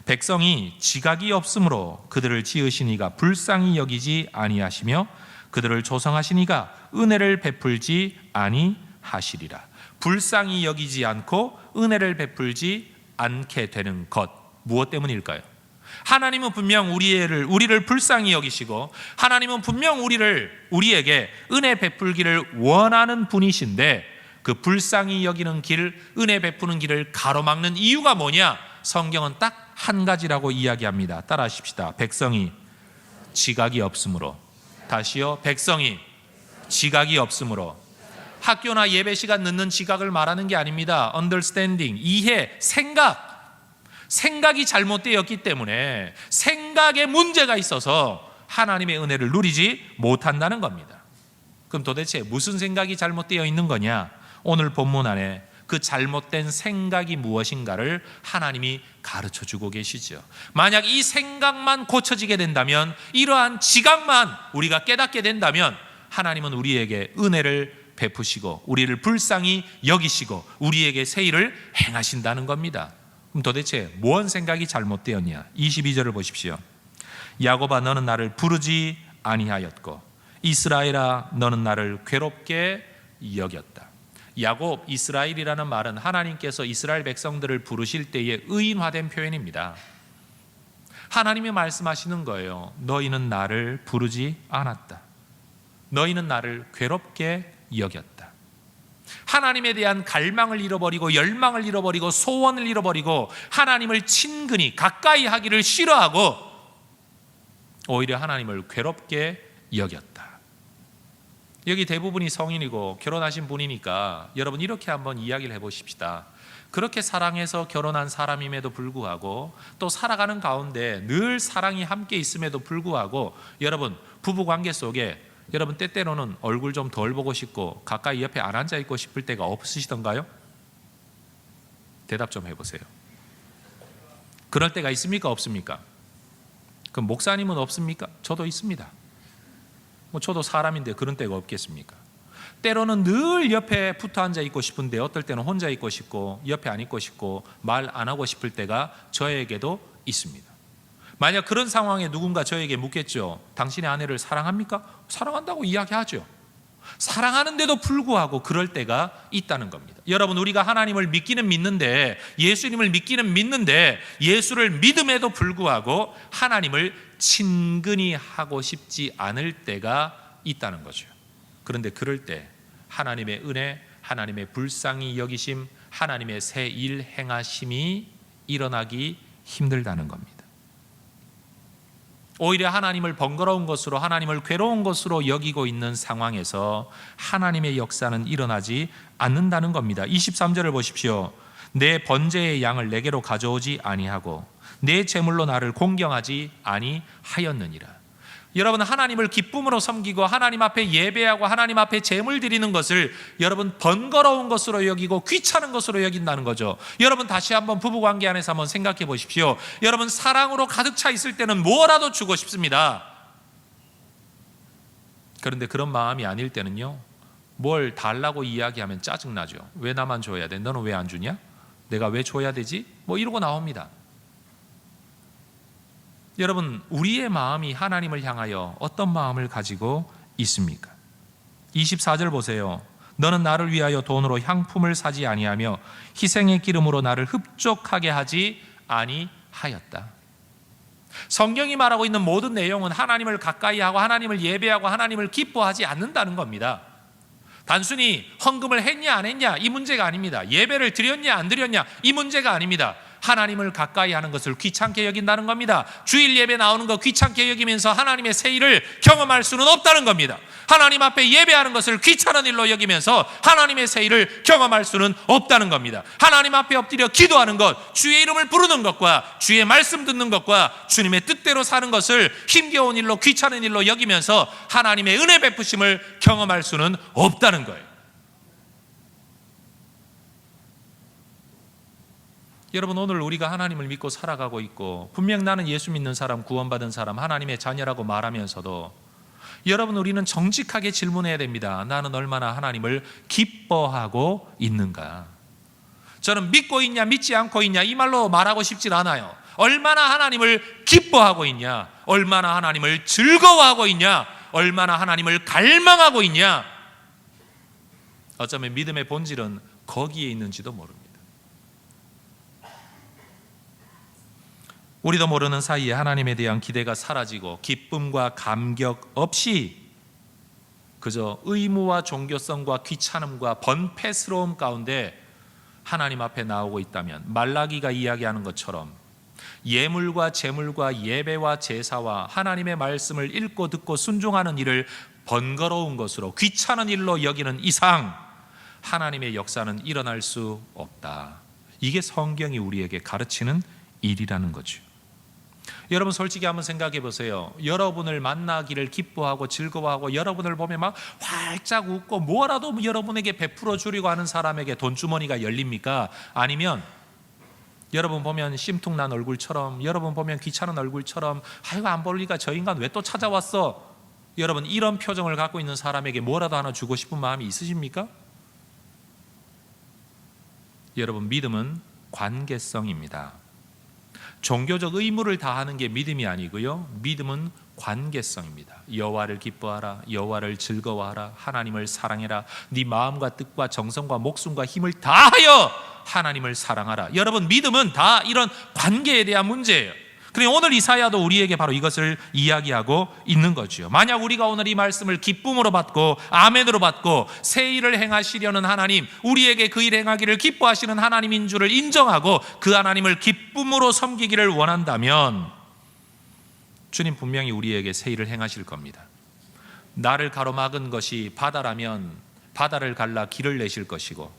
백성이 지각이 없으므로 그들을 지으신 이가 불쌍히 여기지 아니하시며 그들을 조성하신 이가 은혜를 베풀지 아니하시리라. 불쌍히 여기지 않고 은혜를 베풀지 않게 되는 것, 무엇 때문일까요? 하나님은 분명 우리를 불쌍히 여기시고 하나님은 분명 우리에게 은혜 베풀기를 원하는 분이신데 그 불쌍히 여기는 길, 은혜 베푸는 길을 가로막는 이유가 뭐냐? 성경은 딱 한 가지라고 이야기합니다. 따라하십시다. 백성이 지각이 없으므로. 다시요. 백성이 지각이 없으므로. 학교나 예배 시간 늦는 지각을 말하는 게 아닙니다. understanding, 이해, 생각이 잘못되었기 때문에 생각에 문제가 있어서 하나님의 은혜를 누리지 못한다는 겁니다. 그럼 도대체 무슨 생각이 잘못되어 있는 거냐? 오늘 본문 안에 그 잘못된 생각이 무엇인가를 하나님이 가르쳐 주고 계시죠. 만약 이 생각만 고쳐지게 된다면, 이러한 지각만 우리가 깨닫게 된다면 하나님은 우리에게 은혜를 베푸시고 우리를 불쌍히 여기시고 우리에게 새 일을 행하신다는 겁니다. 그럼 도대체 무슨 생각이 잘못되었냐? 22절을 보십시오. 야곱아 너는 나를 부르지 아니하였고 이스라엘아 너는 나를 괴롭게 여겼다. 야곱, 이스라엘이라는 말은 하나님께서 이스라엘 백성들을 부르실 때에 의인화된 표현입니다. 하나님이 말씀하시는 거예요. 너희는 나를 부르지 않았다. 너희는 나를 괴롭게 여겼다. 하나님에 대한 갈망을 잃어버리고 열망을 잃어버리고 소원을 잃어버리고 하나님을 친근히 가까이 하기를 싫어하고 오히려 하나님을 괴롭게 여겼다. 여기 대부분이 성인이고 결혼하신 분이니까 여러분 이렇게 한번 이야기를 해보십시다. 그렇게 사랑해서 결혼한 사람임에도 불구하고 또 살아가는 가운데 늘 사랑이 함께 있음에도 불구하고 여러분 부부관계 속에 여러분 때때로는 얼굴 좀 덜 보고 싶고 가까이 옆에 안 앉아 있고 싶을 때가 없으시던가요? 대답 좀 해보세요. 그럴 때가 있습니까? 없습니까? 그럼 목사님은 없습니까? 저도 있습니다. 저도 사람인데 그런 때가 없겠습니까? 때로는 늘 옆에 붙어 앉아 있고 싶은데 어떨 때는 혼자 있고 싶고 옆에 안 있고 싶고 말 안 하고 싶을 때가 저에게도 있습니다. 만약 그런 상황에 누군가 저에게 묻겠죠. 당신의 아내를 사랑합니까? 사랑한다고 이야기하죠. 사랑하는데도 불구하고 그럴 때가 있다는 겁니다. 여러분 우리가 하나님을 믿기는 믿는데 예수님을 믿기는 믿는데 예수를 믿음에도 불구하고 하나님을 친근히 하고 싶지 않을 때가 있다는 거죠. 그런데 그럴 때 하나님의 은혜, 하나님의 불쌍히 여기심, 하나님의 새 일 행하심이 일어나기 힘들다는 겁니다. 오히려 하나님을 번거로운 것으로 하나님을 괴로운 것으로 여기고 있는 상황에서 하나님의 역사는 일어나지 않는다는 겁니다. 23절을 보십시오. 내 번제의 양을 내게로 가져오지 아니하고 내 제물로 나를 공경하지 아니하였느니라. 여러분 하나님을 기쁨으로 섬기고 하나님 앞에 예배하고 하나님 앞에 제물 드리는 것을 여러분 번거로운 것으로 여기고 귀찮은 것으로 여긴다는 거죠. 여러분 다시 한번 부부관계 안에서 한번 생각해 보십시오. 여러분 사랑으로 가득 차 있을 때는 뭐라도 주고 싶습니다. 그런데 그런 마음이 아닐 때는요, 뭘 달라고 이야기하면 짜증나죠. 왜 나만 줘야 돼? 너는 왜 안 주냐? 내가 왜 줘야 되지? 이러고 나옵니다. 여러분 우리의 마음이 하나님을 향하여 어떤 마음을 가지고 있습니까? 24절 보세요. 너는 나를 위하여 돈으로 향품을 사지 아니하며 희생의 기름으로 나를 흡족하게 하지 아니하였다. 성경이 말하고 있는 모든 내용은 하나님을 가까이 하고 하나님을 예배하고 하나님을 기뻐하지 않는다는 겁니다. 단순히 헌금을 했냐 안 했냐 이 문제가 아닙니다. 예배를 드렸냐 안 드렸냐 이 문제가 아닙니다. 하나님을 가까이 하는 것을 귀찮게 여긴다는 겁니다. 주일 예배 나오는 거 귀찮게 여기면서 하나님의 새 일을 경험할 수는 없다는 겁니다. 하나님 앞에 예배하는 것을 귀찮은 일로 여기면서 하나님의 새 일을 경험할 수는 없다는 겁니다. 하나님 앞에 엎드려 기도하는 것, 주의 이름을 부르는 것과 주의 말씀 듣는 것과 주님의 뜻대로 사는 것을 힘겨운 일로 귀찮은 일로 여기면서 하나님의 은혜 베푸심을 경험할 수는 없다는 거예요. 여러분 오늘 우리가 하나님을 믿고 살아가고 있고 분명 나는 예수 믿는 사람, 구원받은 사람, 하나님의 자녀라고 말하면서도 여러분 우리는 정직하게 질문해야 됩니다. 나는 얼마나 하나님을 기뻐하고 있는가? 저는 믿고 있냐 믿지 않고 있냐 이 말로 말하고 싶질 않아요. 얼마나 하나님을 기뻐하고 있냐, 얼마나 하나님을 즐거워하고 있냐, 얼마나 하나님을 갈망하고 있냐. 어쩌면 믿음의 본질은 거기에 있는지도 모릅니다. 우리도 모르는 사이에 하나님에 대한 기대가 사라지고 기쁨과 감격 없이 그저 의무와 종교성과 귀찮음과 번패스러움 가운데 하나님 앞에 나오고 있다면 말라기가 이야기하는 것처럼 예물과 제물과 예배와 제사와 하나님의 말씀을 읽고 듣고 순종하는 일을 번거로운 것으로 귀찮은 일로 여기는 이상 하나님의 역사는 일어날 수 없다. 이게 성경이 우리에게 가르치는 일이라는 거죠. 여러분 솔직히 한번 생각해 보세요. 여러분을 만나기를 기뻐하고 즐거워하고 여러분을 보면 막 활짝 웃고 뭐라도 여러분에게 베풀어 주려고 하는 사람에게 돈주머니가 열립니까? 아니면 여러분 보면 심퉁난 얼굴처럼, 여러분 보면 귀찮은 얼굴처럼, 아이고 안 볼 리가, 저 인간 왜 또 찾아왔어? 여러분 이런 표정을 갖고 있는 사람에게 뭐라도 하나 주고 싶은 마음이 있으십니까? 여러분 믿음은 관계성입니다. 종교적 의무를 다하는 게 믿음이 아니고요, 믿음은 관계성입니다. 여호와를 기뻐하라, 여호와를 즐거워하라, 하나님을 사랑해라, 네 마음과 뜻과 정성과 목숨과 힘을 다하여 하나님을 사랑하라. 여러분 믿음은 다 이런 관계에 대한 문제예요. 그러니 오늘 이사야도 우리에게 바로 이것을 이야기하고 있는 거죠. 만약 우리가 오늘 이 말씀을 기쁨으로 받고 아멘으로 받고 새 일을 행하시려는 하나님, 우리에게 그 일 행하기를 기뻐하시는 하나님인 줄을 인정하고 그 하나님을 기쁨으로 섬기기를 원한다면 주님 분명히 우리에게 새 일을 행하실 겁니다. 나를 가로막은 것이 바다라면 바다를 갈라 길을 내실 것이고,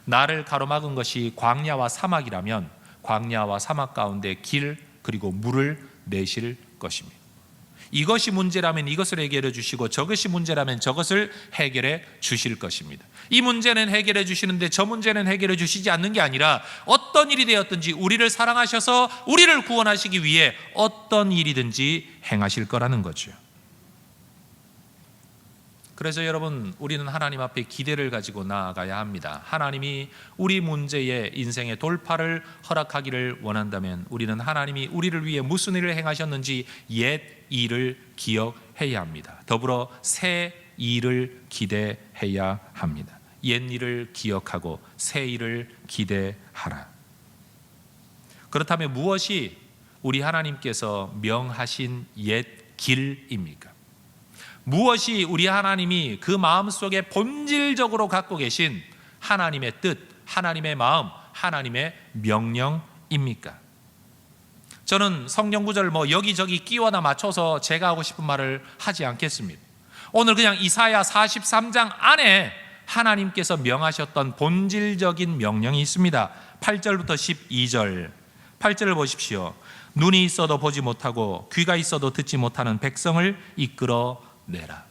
나를 가로막은 것이 광야와 사막이라면 광야와 사막 가운데 길 그리고 물을 내실 것입니다. 이것이 문제라면 이것을 해결해 주시고 저것이 문제라면 저것을 해결해 주실 것입니다. 이 문제는 해결해 주시는데 저 문제는 해결해 주시지 않는 게 아니라 어떤 일이 되었든지 우리를 사랑하셔서 우리를 구원하시기 위해 어떤 일이든지 행하실 거라는 거죠. 그래서 여러분 우리는 하나님 앞에 기대를 가지고 나아가야 합니다. 하나님이 우리 문제의 인생의 돌파를 허락하기를 원한다면 우리는 하나님이 우리를 위해 무슨 일을 행하셨는지 옛 일을 기억해야 합니다. 더불어 새 일을 기대해야 합니다. 옛 일을 기억하고 새 일을 기대하라. 그렇다면 무엇이 우리 하나님께서 명하신 옛 길입니까? 무엇이 우리 하나님이 그 마음속에 본질적으로 갖고 계신 하나님의 뜻, 하나님의 마음, 하나님의 명령입니까? 저는 성경 구절을 여기저기 끼워다 맞춰서 제가 하고 싶은 말을 하지 않겠습니다. 오늘 그냥 이사야 43장 안에 하나님께서 명하셨던 본질적인 명령이 있습니다. 8절부터 12절 8절을 보십시오. 눈이 있어도 보지 못하고 귀가 있어도 듣지 못하는 백성을 이끌어 내라.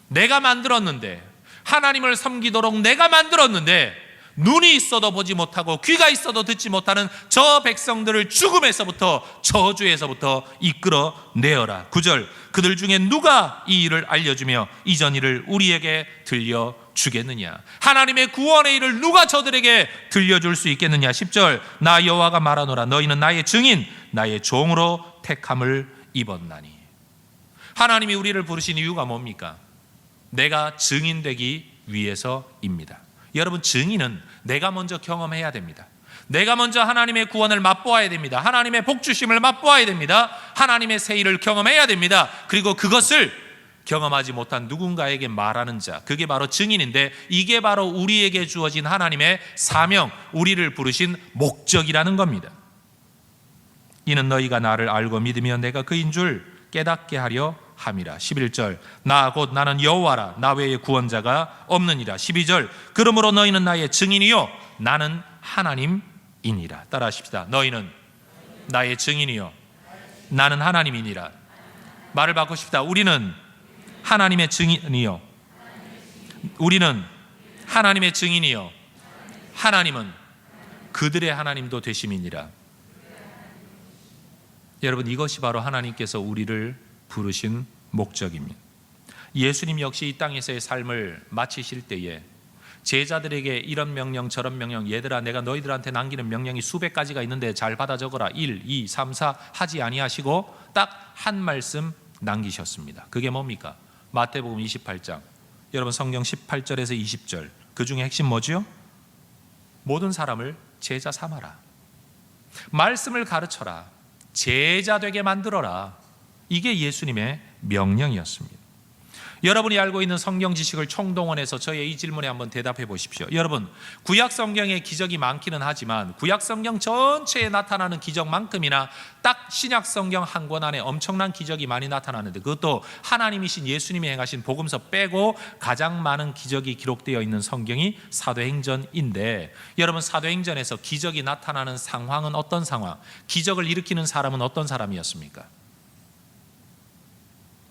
내가 만들었는데, 하나님을 섬기도록 내가 만들었는데 눈이 있어도 보지 못하고 귀가 있어도 듣지 못하는 저 백성들을 죽음에서부터 저주에서부터 이끌어 내어라. 9절 그들 중에 누가 이 일을 알려주며 이전 일을 우리에게 들려주겠느냐? 하나님의 구원의 일을 누가 저들에게 들려줄 수 있겠느냐? 10절 나 여호와가 말하노라. 너희는 나의 증인, 나의 종으로 택함을 입었나니. 하나님이 우리를 부르신 이유가 뭡니까? 내가 증인되기 위해서입니다. 여러분 증인은 내가 먼저 경험해야 됩니다. 내가 먼저 하나님의 구원을 맛보아야 됩니다. 하나님의 복주심을 맛보아야 됩니다. 하나님의 새 일을 경험해야 됩니다. 그리고 그것을 경험하지 못한 누군가에게 말하는 자, 그게 바로 증인인데 이게 바로 우리에게 주어진 하나님의 사명, 우리를 부르신 목적이라는 겁니다. 이는 너희가 나를 알고 믿으며 내가 그인 줄 깨닫게 하려 함이라. 11절 나 곧 나는 여호와라. 나 외에 구원자가 없느니라. 12절 그러므로 너희는 나의 증인이요 나는 하나님이니라. 따라하십시다. 너희는 나의 증인이요 나는 하나님이니라. 말을 바꾸십시다. 우리는 하나님의 증인이요 우리는 하나님의 증인이요 하나님은 그들의 하나님도 되심이니라. 여러분 이것이 바로 하나님께서 우리를 부르신 목적입니다. 예수님 역시 이 땅에서의 삶을 마치실 때에 제자들에게 이런 명령 저런 명령, 얘들아 내가 너희들한테 남기는 명령이 수백 가지가 있는데 잘 받아 적어라. 1, 2, 3, 4 하지 아니하시고 딱 한 말씀 남기셨습니다. 그게 뭡니까? 마태복음 28장 여러분 성경 18절에서 20절 그 중에 핵심 뭐죠? 모든 사람을 제자 삼아라. 말씀을 가르쳐라. 제자 되게 만들어라. 이게 예수님의 명령이었습니다. 여러분이 알고 있는 성경 지식을 총동원해서 저의 이 질문에 한번 대답해 보십시오. 여러분, 구약 성경에 기적이 많기는 하지만 구약 성경 전체에 나타나는 기적만큼이나 딱 신약 성경 한 권 안에 엄청난 기적이 많이 나타나는데, 그것도 하나님이신 예수님이 행하신 복음서 빼고 가장 많은 기적이 기록되어 있는 성경이 사도행전인데, 여러분, 사도행전에서 기적이 나타나는 상황은 어떤 상황, 기적을 일으키는 사람은 어떤 사람이었습니까?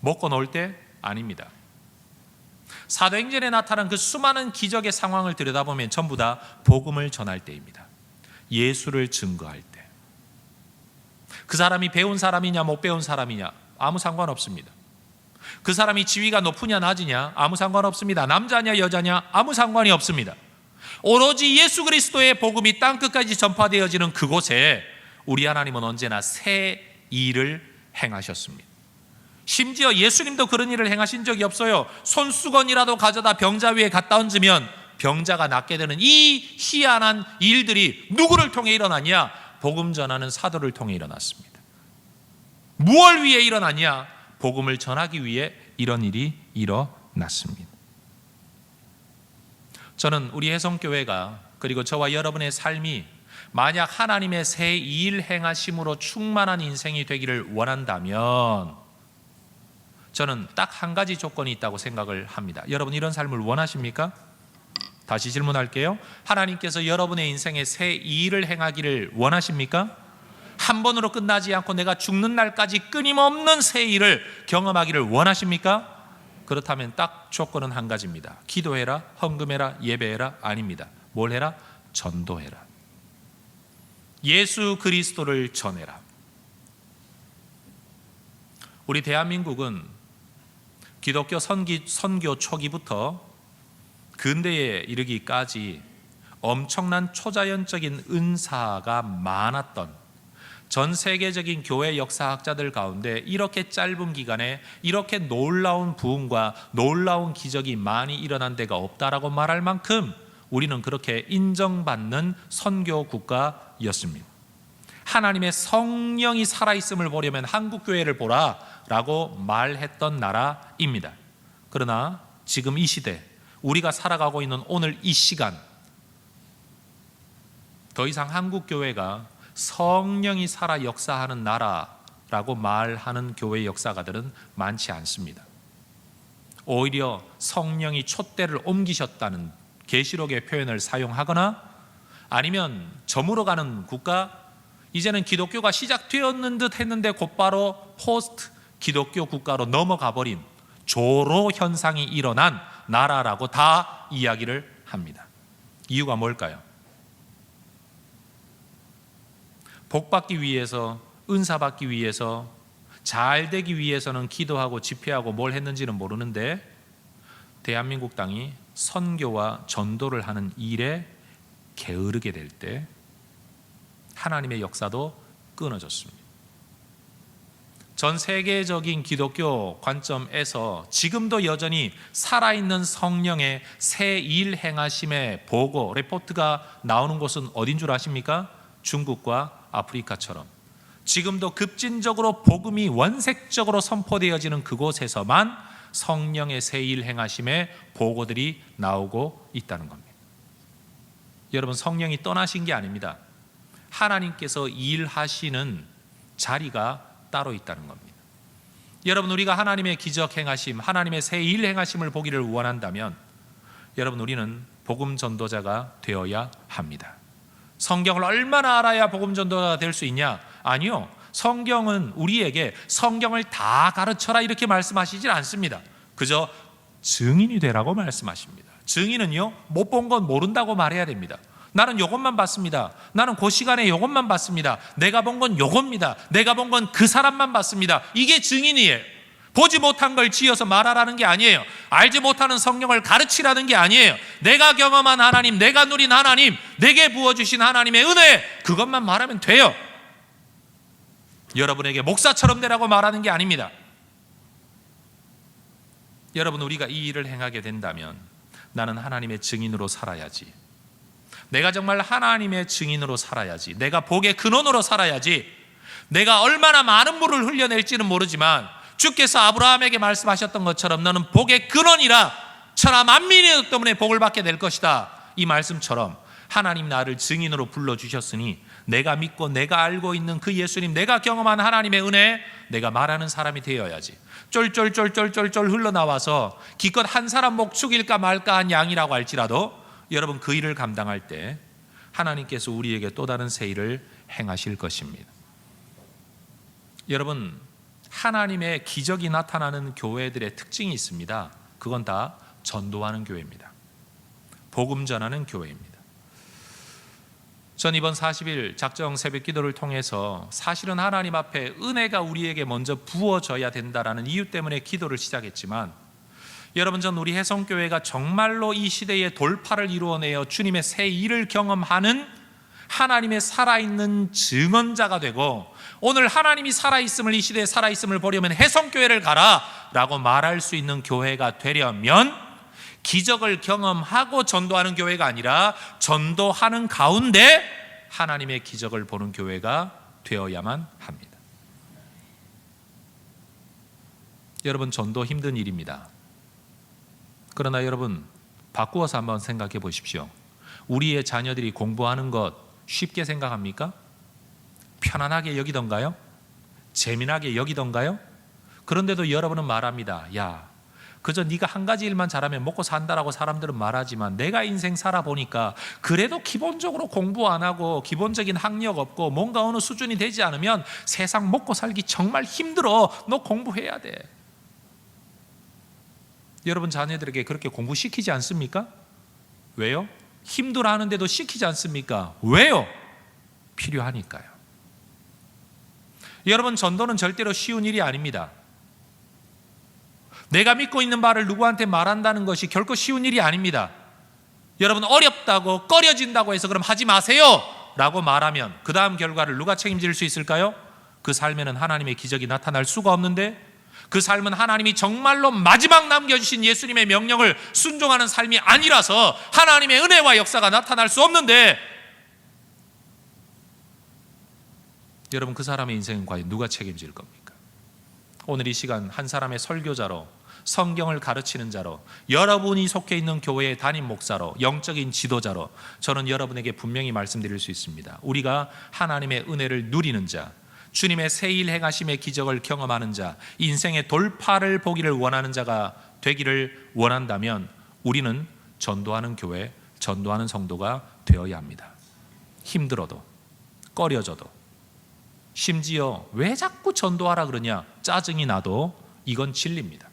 먹고 놀 때? 아닙니다. 사도행전에 나타난 그 수많은 기적의 상황을 들여다보면 전부 다 복음을 전할 때입니다. 예수를 증거할 때. 그 사람이 배운 사람이냐 못 배운 사람이냐 아무 상관없습니다. 그 사람이 지위가 높으냐 낮으냐 아무 상관없습니다. 남자냐 여자냐 아무 상관이 없습니다. 오로지 예수 그리스도의 복음이 땅끝까지 전파되어지는 그곳에 우리 하나님은 언제나 새 일을 행하셨습니다. 심지어 예수님도 그런 일을 행하신 적이 없어요. 손수건이라도 가져다 병자 위에 갖다 얹으면 병자가 낫게 되는 이 희한한 일들이 누구를 통해 일어나냐? 복음 전하는 사도를 통해 일어났습니다. 무엇을 위해 일어나냐? 복음을 전하기 위해 이런 일이 일어났습니다. 저는 우리 혜성교회가, 그리고 저와 여러분의 삶이 만약 하나님의 새 일 행하심으로 충만한 인생이 되기를 원한다면 저는 딱 한 가지 조건이 있다고 생각을 합니다. 여러분, 이런 삶을 원하십니까? 다시 질문할게요. 하나님께서 여러분의 인생에 새 일을 행하기를 원하십니까? 한 번으로 끝나지 않고 내가 죽는 날까지 끊임없는 새 일을 경험하기를 원하십니까? 그렇다면 딱 조건은 한 가지입니다. 기도해라, 헌금해라, 예배해라 아닙니다. 뭘 해라? 전도해라. 예수 그리스도를 전해라. 우리 대한민국은 기독교 선교 초기부터 근대에 이르기까지 엄청난 초자연적인 은사가 많았던, 전 세계적인 교회 역사학자들 가운데 이렇게 짧은 기간에 이렇게 놀라운 부흥과 놀라운 기적이 많이 일어난 데가 없다라고 말할 만큼 우리는 그렇게 인정받는 선교 국가였습니다. 하나님의 성령이 살아있음을 보려면 한국교회를 보라 라고 말했던 나라입니다. 그러나 지금 이 시대, 우리가 살아가고 있는 오늘 이 시간, 더 이상 한국교회가 성령이 살아 역사하는 나라라고 말하는 교회 역사가들은 많지 않습니다. 오히려 성령이 촛대를 옮기셨다는 계시록의 표현을 사용하거나, 아니면 저물어가는 국가, 이제는 기독교가 시작되었는 듯 했는데 곧바로 포스트 기독교 국가로 넘어가 버린 조로 현상이 일어난 나라라고 다 이야기를 합니다. 이유가 뭘까요? 복 받기 위해서, 은사 받기 위해서, 잘 되기 위해서는 기도하고 집회하고 뭘 했는지는 모르는데, 대한민국 땅이 선교와 전도를 하는 일에 게으르게 될 때 하나님의 역사도 끊어졌습니다. 전 세계적인 기독교 관점에서 지금도 여전히 살아있는 성령의 새 일 행하심의 보고, 레포트가 나오는 곳은 어딘 줄 아십니까? 중국과 아프리카처럼 지금도 급진적으로 복음이 원색적으로 선포되어지는 그곳에서만 성령의 새 일 행하심의 보고들이 나오고 있다는 겁니다. 여러분, 성령이 떠나신 게 아닙니다. 하나님께서 일하시는 자리가 따로 있다는 겁니다. 여러분, 우리가 하나님의 기적 행하심, 하나님의 새 일 행하심을 보기를 원한다면 여러분, 우리는 복음 전도자가 되어야 합니다. 성경을 얼마나 알아야 복음 전도자가 될 수 있냐? 아니요. 성경은 우리에게 성경을 다 가르쳐라 이렇게 말씀하시질 않습니다. 그저 증인이 되라고 말씀하십니다. 증인은요, 못 본 건 모른다고 말해야 됩니다. 나는 요것만 봤습니다. 나는 그 시간에 요것만 봤습니다. 내가 본 건 요겁니다. 내가 본 건 그 사람만 봤습니다. 이게 증인이에요. 보지 못한 걸 지어서 말하라는 게 아니에요. 알지 못하는 성경을 가르치라는 게 아니에요. 내가 경험한 하나님, 내가 누린 하나님, 내게 부어주신 하나님의 은혜, 그것만 말하면 돼요. 여러분에게 목사처럼 되라고 말하는 게 아닙니다. 여러분, 우리가 이 일을 행하게 된다면 나는 하나님의 증인으로 살아야지, 내가 정말 하나님의 증인으로 살아야지, 내가 복의 근원으로 살아야지, 내가 얼마나 많은 물을 흘려낼지는 모르지만 주께서 아브라함에게 말씀하셨던 것처럼 너는 복의 근원이라 천하 만민이 너 때문에 복을 받게 될 것이다. 이 말씀처럼 하나님 나를 증인으로 불러주셨으니 내가 믿고 내가 알고 있는 그 예수님, 내가 경험한 하나님의 은혜, 내가 말하는 사람이 되어야지. 쫄쫄쫄쫄쫄쫄 흘러나와서 기껏 한 사람 목 축일까 말까 한 양이라고 할지라도 여러분 그 일을 감당할 때 하나님께서 우리에게 또 다른 새 일을 행하실 것입니다. 여러분, 하나님의 기적이 나타나는 교회들의 특징이 있습니다. 그건 다 전도하는 교회입니다. 복음 전하는 교회입니다. 전 이번 40일 작정 새벽 기도를 통해서 사실은 하나님 앞에 은혜가 우리에게 먼저 부어져야 된다라는 이유 때문에 기도를 시작했지만, 여러분, 전 우리 해성교회가 정말로 이 시대의 돌파를 이루어내어 주님의 새 일을 경험하는 하나님의 살아있는 증언자가 되고, 오늘 하나님이 살아있음을, 이 시대에 살아있음을 보려면 해성교회를 가라 라고 말할 수 있는 교회가 되려면 기적을 경험하고 전도하는 교회가 아니라 전도하는 가운데 하나님의 기적을 보는 교회가 되어야만 합니다. 여러분, 전도 힘든 일입니다. 그러나 여러분, 바꾸어서 한번 생각해 보십시오. 우리의 자녀들이 공부하는 것 쉽게 생각합니까? 편안하게 여기던가요? 재미나게 여기던가요? 그런데도 여러분은 말합니다. 야, 그저 네가 한 가지 일만 잘하면 먹고 산다라고 사람들은 말하지만 내가 인생 살아보니까 그래도 기본적으로 공부 안 하고 기본적인 학력 없고 뭔가 어느 수준이 되지 않으면 세상 먹고 살기 정말 힘들어. 너 공부해야 돼. 여러분 자녀들에게 그렇게 공부시키지 않습니까? 왜요? 힘들어 하는데도 시키지 않습니까? 왜요? 필요하니까요. 여러분, 전도는 절대로 쉬운 일이 아닙니다. 내가 믿고 있는 바를 누구한테 말한다는 것이 결코 쉬운 일이 아닙니다. 여러분, 어렵다고 꺼려진다고 해서 그럼 하지 마세요 라고 말하면 그 다음 결과를 누가 책임질 수 있을까요? 그 삶에는 하나님의 기적이 나타날 수가 없는데, 그 삶은 하나님이 정말로 마지막 남겨주신 예수님의 명령을 순종하는 삶이 아니라서 하나님의 은혜와 역사가 나타날 수 없는데, 여러분 그 사람의 인생은 과연 누가 책임질 겁니까? 오늘 이 시간 한 사람의 설교자로, 성경을 가르치는 자로, 여러분이 속해 있는 교회의 담임 목사로, 영적인 지도자로 저는 여러분에게 분명히 말씀드릴 수 있습니다. 우리가 하나님의 은혜를 누리는 자, 주님의 새일 행하심의 기적을 경험하는 자, 인생의 돌파를 보기를 원하는 자가 되기를 원한다면 우리는 전도하는 교회, 전도하는 성도가 되어야 합니다. 힘들어도, 꺼려져도, 심지어 왜 자꾸 전도하라 그러냐 짜증이 나도 이건 진리입니다.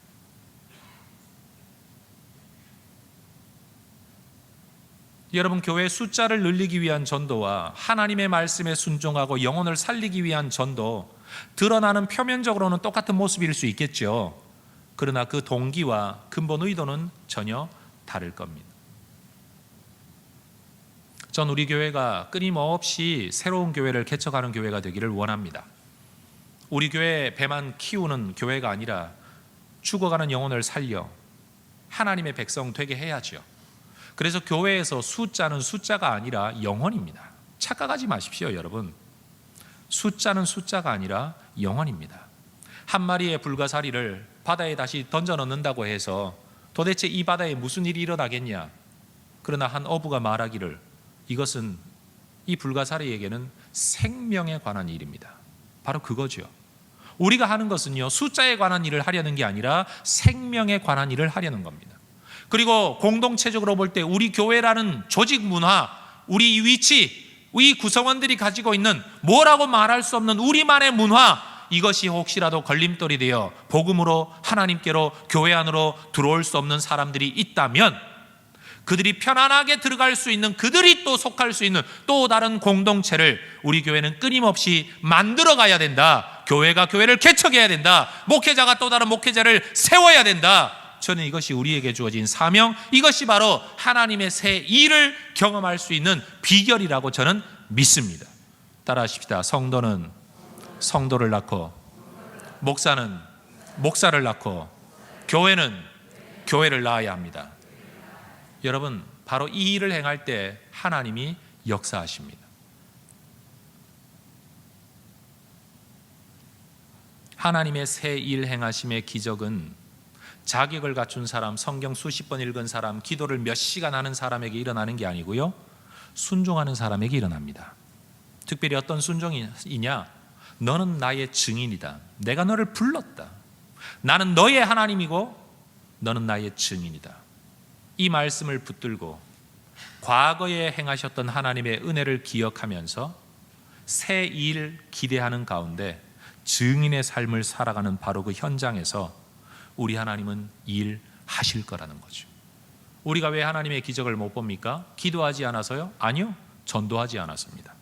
여러분, 교회 숫자를 늘리기 위한 전도와 하나님의 말씀에 순종하고 영혼을 살리기 위한 전도, 드러나는 표면적으로는 똑같은 모습일 수 있겠죠. 그러나 그 동기와 근본 의도는 전혀 다를 겁니다. 전 우리 교회가 끊임없이 새로운 교회를 개척하는 교회가 되기를 원합니다. 우리 교회 배만 키우는 교회가 아니라 죽어가는 영혼을 살려 하나님의 백성 되게 해야죠. 그래서 교회에서 숫자는 숫자가 아니라 영혼입니다. 착각하지 마십시오, 여러분. 숫자는 숫자가 아니라 영혼입니다. 한 마리의 불가사리를 바다에 다시 던져 넣는다고 해서 도대체 이 바다에 무슨 일이 일어나겠냐? 그러나 한 어부가 말하기를 이것은 이 불가사리에게는 생명에 관한 일입니다. 바로 그거죠. 우리가 하는 것은요, 숫자에 관한 일을 하려는 게 아니라 생명에 관한 일을 하려는 겁니다. 그리고 공동체적으로 볼 때 우리 교회라는 조직 문화, 우리 위치, 우리 구성원들이 가지고 있는 뭐라고 말할 수 없는 우리만의 문화, 이것이 혹시라도 걸림돌이 되어 복음으로 하나님께로 교회 안으로 들어올 수 없는 사람들이 있다면 그들이 편안하게 들어갈 수 있는, 그들이 또 속할 수 있는 또 다른 공동체를 우리 교회는 끊임없이 만들어 가야 된다. 교회가 교회를 개척해야 된다. 목회자가 또 다른 목회자를 세워야 된다. 저는 이것이 우리에게 주어진 사명, 이것이 바로 하나님의 새 일을 경험할 수 있는 비결이라고 저는 믿습니다. 따라하십시다. 성도는 성도를 낳고, 목사는 목사를 낳고, 교회는 교회를 낳아야 합니다. 여러분, 바로 이 일을 행할 때 하나님이 역사하십니다. 하나님의 새 일 행하심의 기적은 자격을 갖춘 사람, 성경 수십 번 읽은 사람, 기도를 몇 시간 하는 사람에게 일어나는 게 아니고요, 순종하는 사람에게 일어납니다. 특별히 어떤 순종이냐? 너는 나의 증인이다. 내가 너를 불렀다. 나는 너의 하나님이고 너는 나의 증인이다. 이 말씀을 붙들고 과거에 행하셨던 하나님의 은혜를 기억하면서 새 일 기대하는 가운데 증인의 삶을 살아가는 바로 그 현장에서 우리 하나님은 일하실 거라는 거죠. 우리가 왜 하나님의 기적을 못 봅니까? 기도하지 않아서요? 아니요, 전도하지 않았습니다.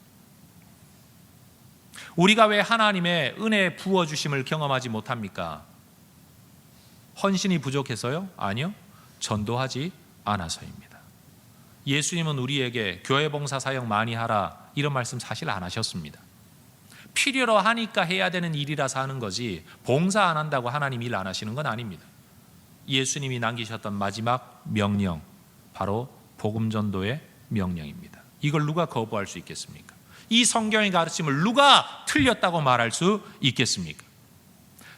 우리가 왜 하나님의 은혜 부어주심을 경험하지 못합니까? 헌신이 부족해서요? 아니요, 전도하지 않아서입니다. 예수님은 우리에게 교회 봉사 사역 많이 하라 이런 말씀 사실 안 하셨습니다. 필요로 하니까 해야 되는 일이라서 하는 거지, 봉사 안 한다고 하나님 일 안 하시는 건 아닙니다. 예수님이 남기셨던 마지막 명령, 바로 복음 전도의 명령입니다. 이걸 누가 거부할 수 있겠습니까? 이 성경의 가르침을 누가 틀렸다고 말할 수 있겠습니까?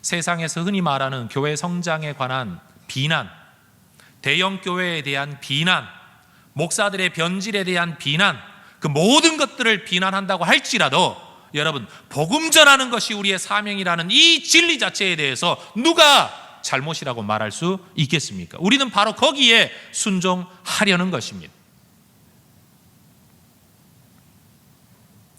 세상에서 흔히 말하는 교회 성장에 관한 비난, 대형 교회에 대한 비난, 목사들의 변질에 대한 비난, 그 모든 것들을 비난한다고 할지라도 여러분, 복음 전하는 것이 우리의 사명이라는 이 진리 자체에 대해서 누가 잘못이라고 말할 수 있겠습니까? 우리는 바로 거기에 순종하려는 것입니다.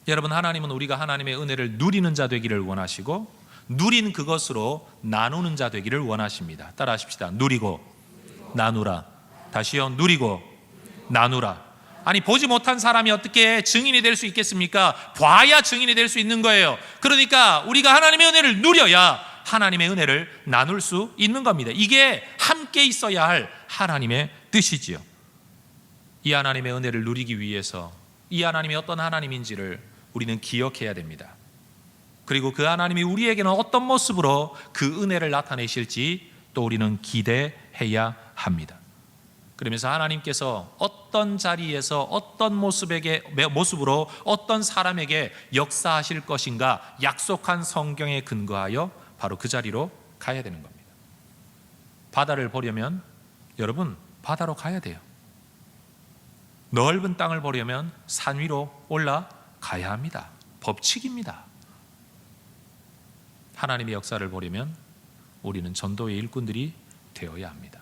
여러분, 하나님은 우리가 하나님의 은혜를 누리는 자 되기를 원하시고 누린 그것으로 나누는 자 되기를 원하십니다. 따라 하십시다. 누리고 나누라. 다시요, 누리고 나누라. 아니, 보지 못한 사람이 어떻게 증인이 될 수 있겠습니까? 봐야 증인이 될 수 있는 거예요. 그러니까 우리가 하나님의 은혜를 누려야 하나님의 은혜를 나눌 수 있는 겁니다. 이게 함께 있어야 할 하나님의 뜻이지요. 이 하나님의 은혜를 누리기 위해서 이 하나님이 어떤 하나님인지를 우리는 기억해야 됩니다. 그리고 그 하나님이 우리에게는 어떤 모습으로 그 은혜를 나타내실지 또 우리는 기대해야 합니다. 그러면서 하나님께서 어떤 자리에서 어떤 모습으로 어떤 사람에게 역사하실 것인가 약속한 성경에 근거하여 바로 그 자리로 가야 되는 겁니다. 바다를 보려면 여러분, 바다로 가야 돼요. 넓은 땅을 보려면 산 위로 올라가야 합니다. 법칙입니다. 하나님의 역사를 보려면 우리는 전도의 일꾼들이 되어야 합니다.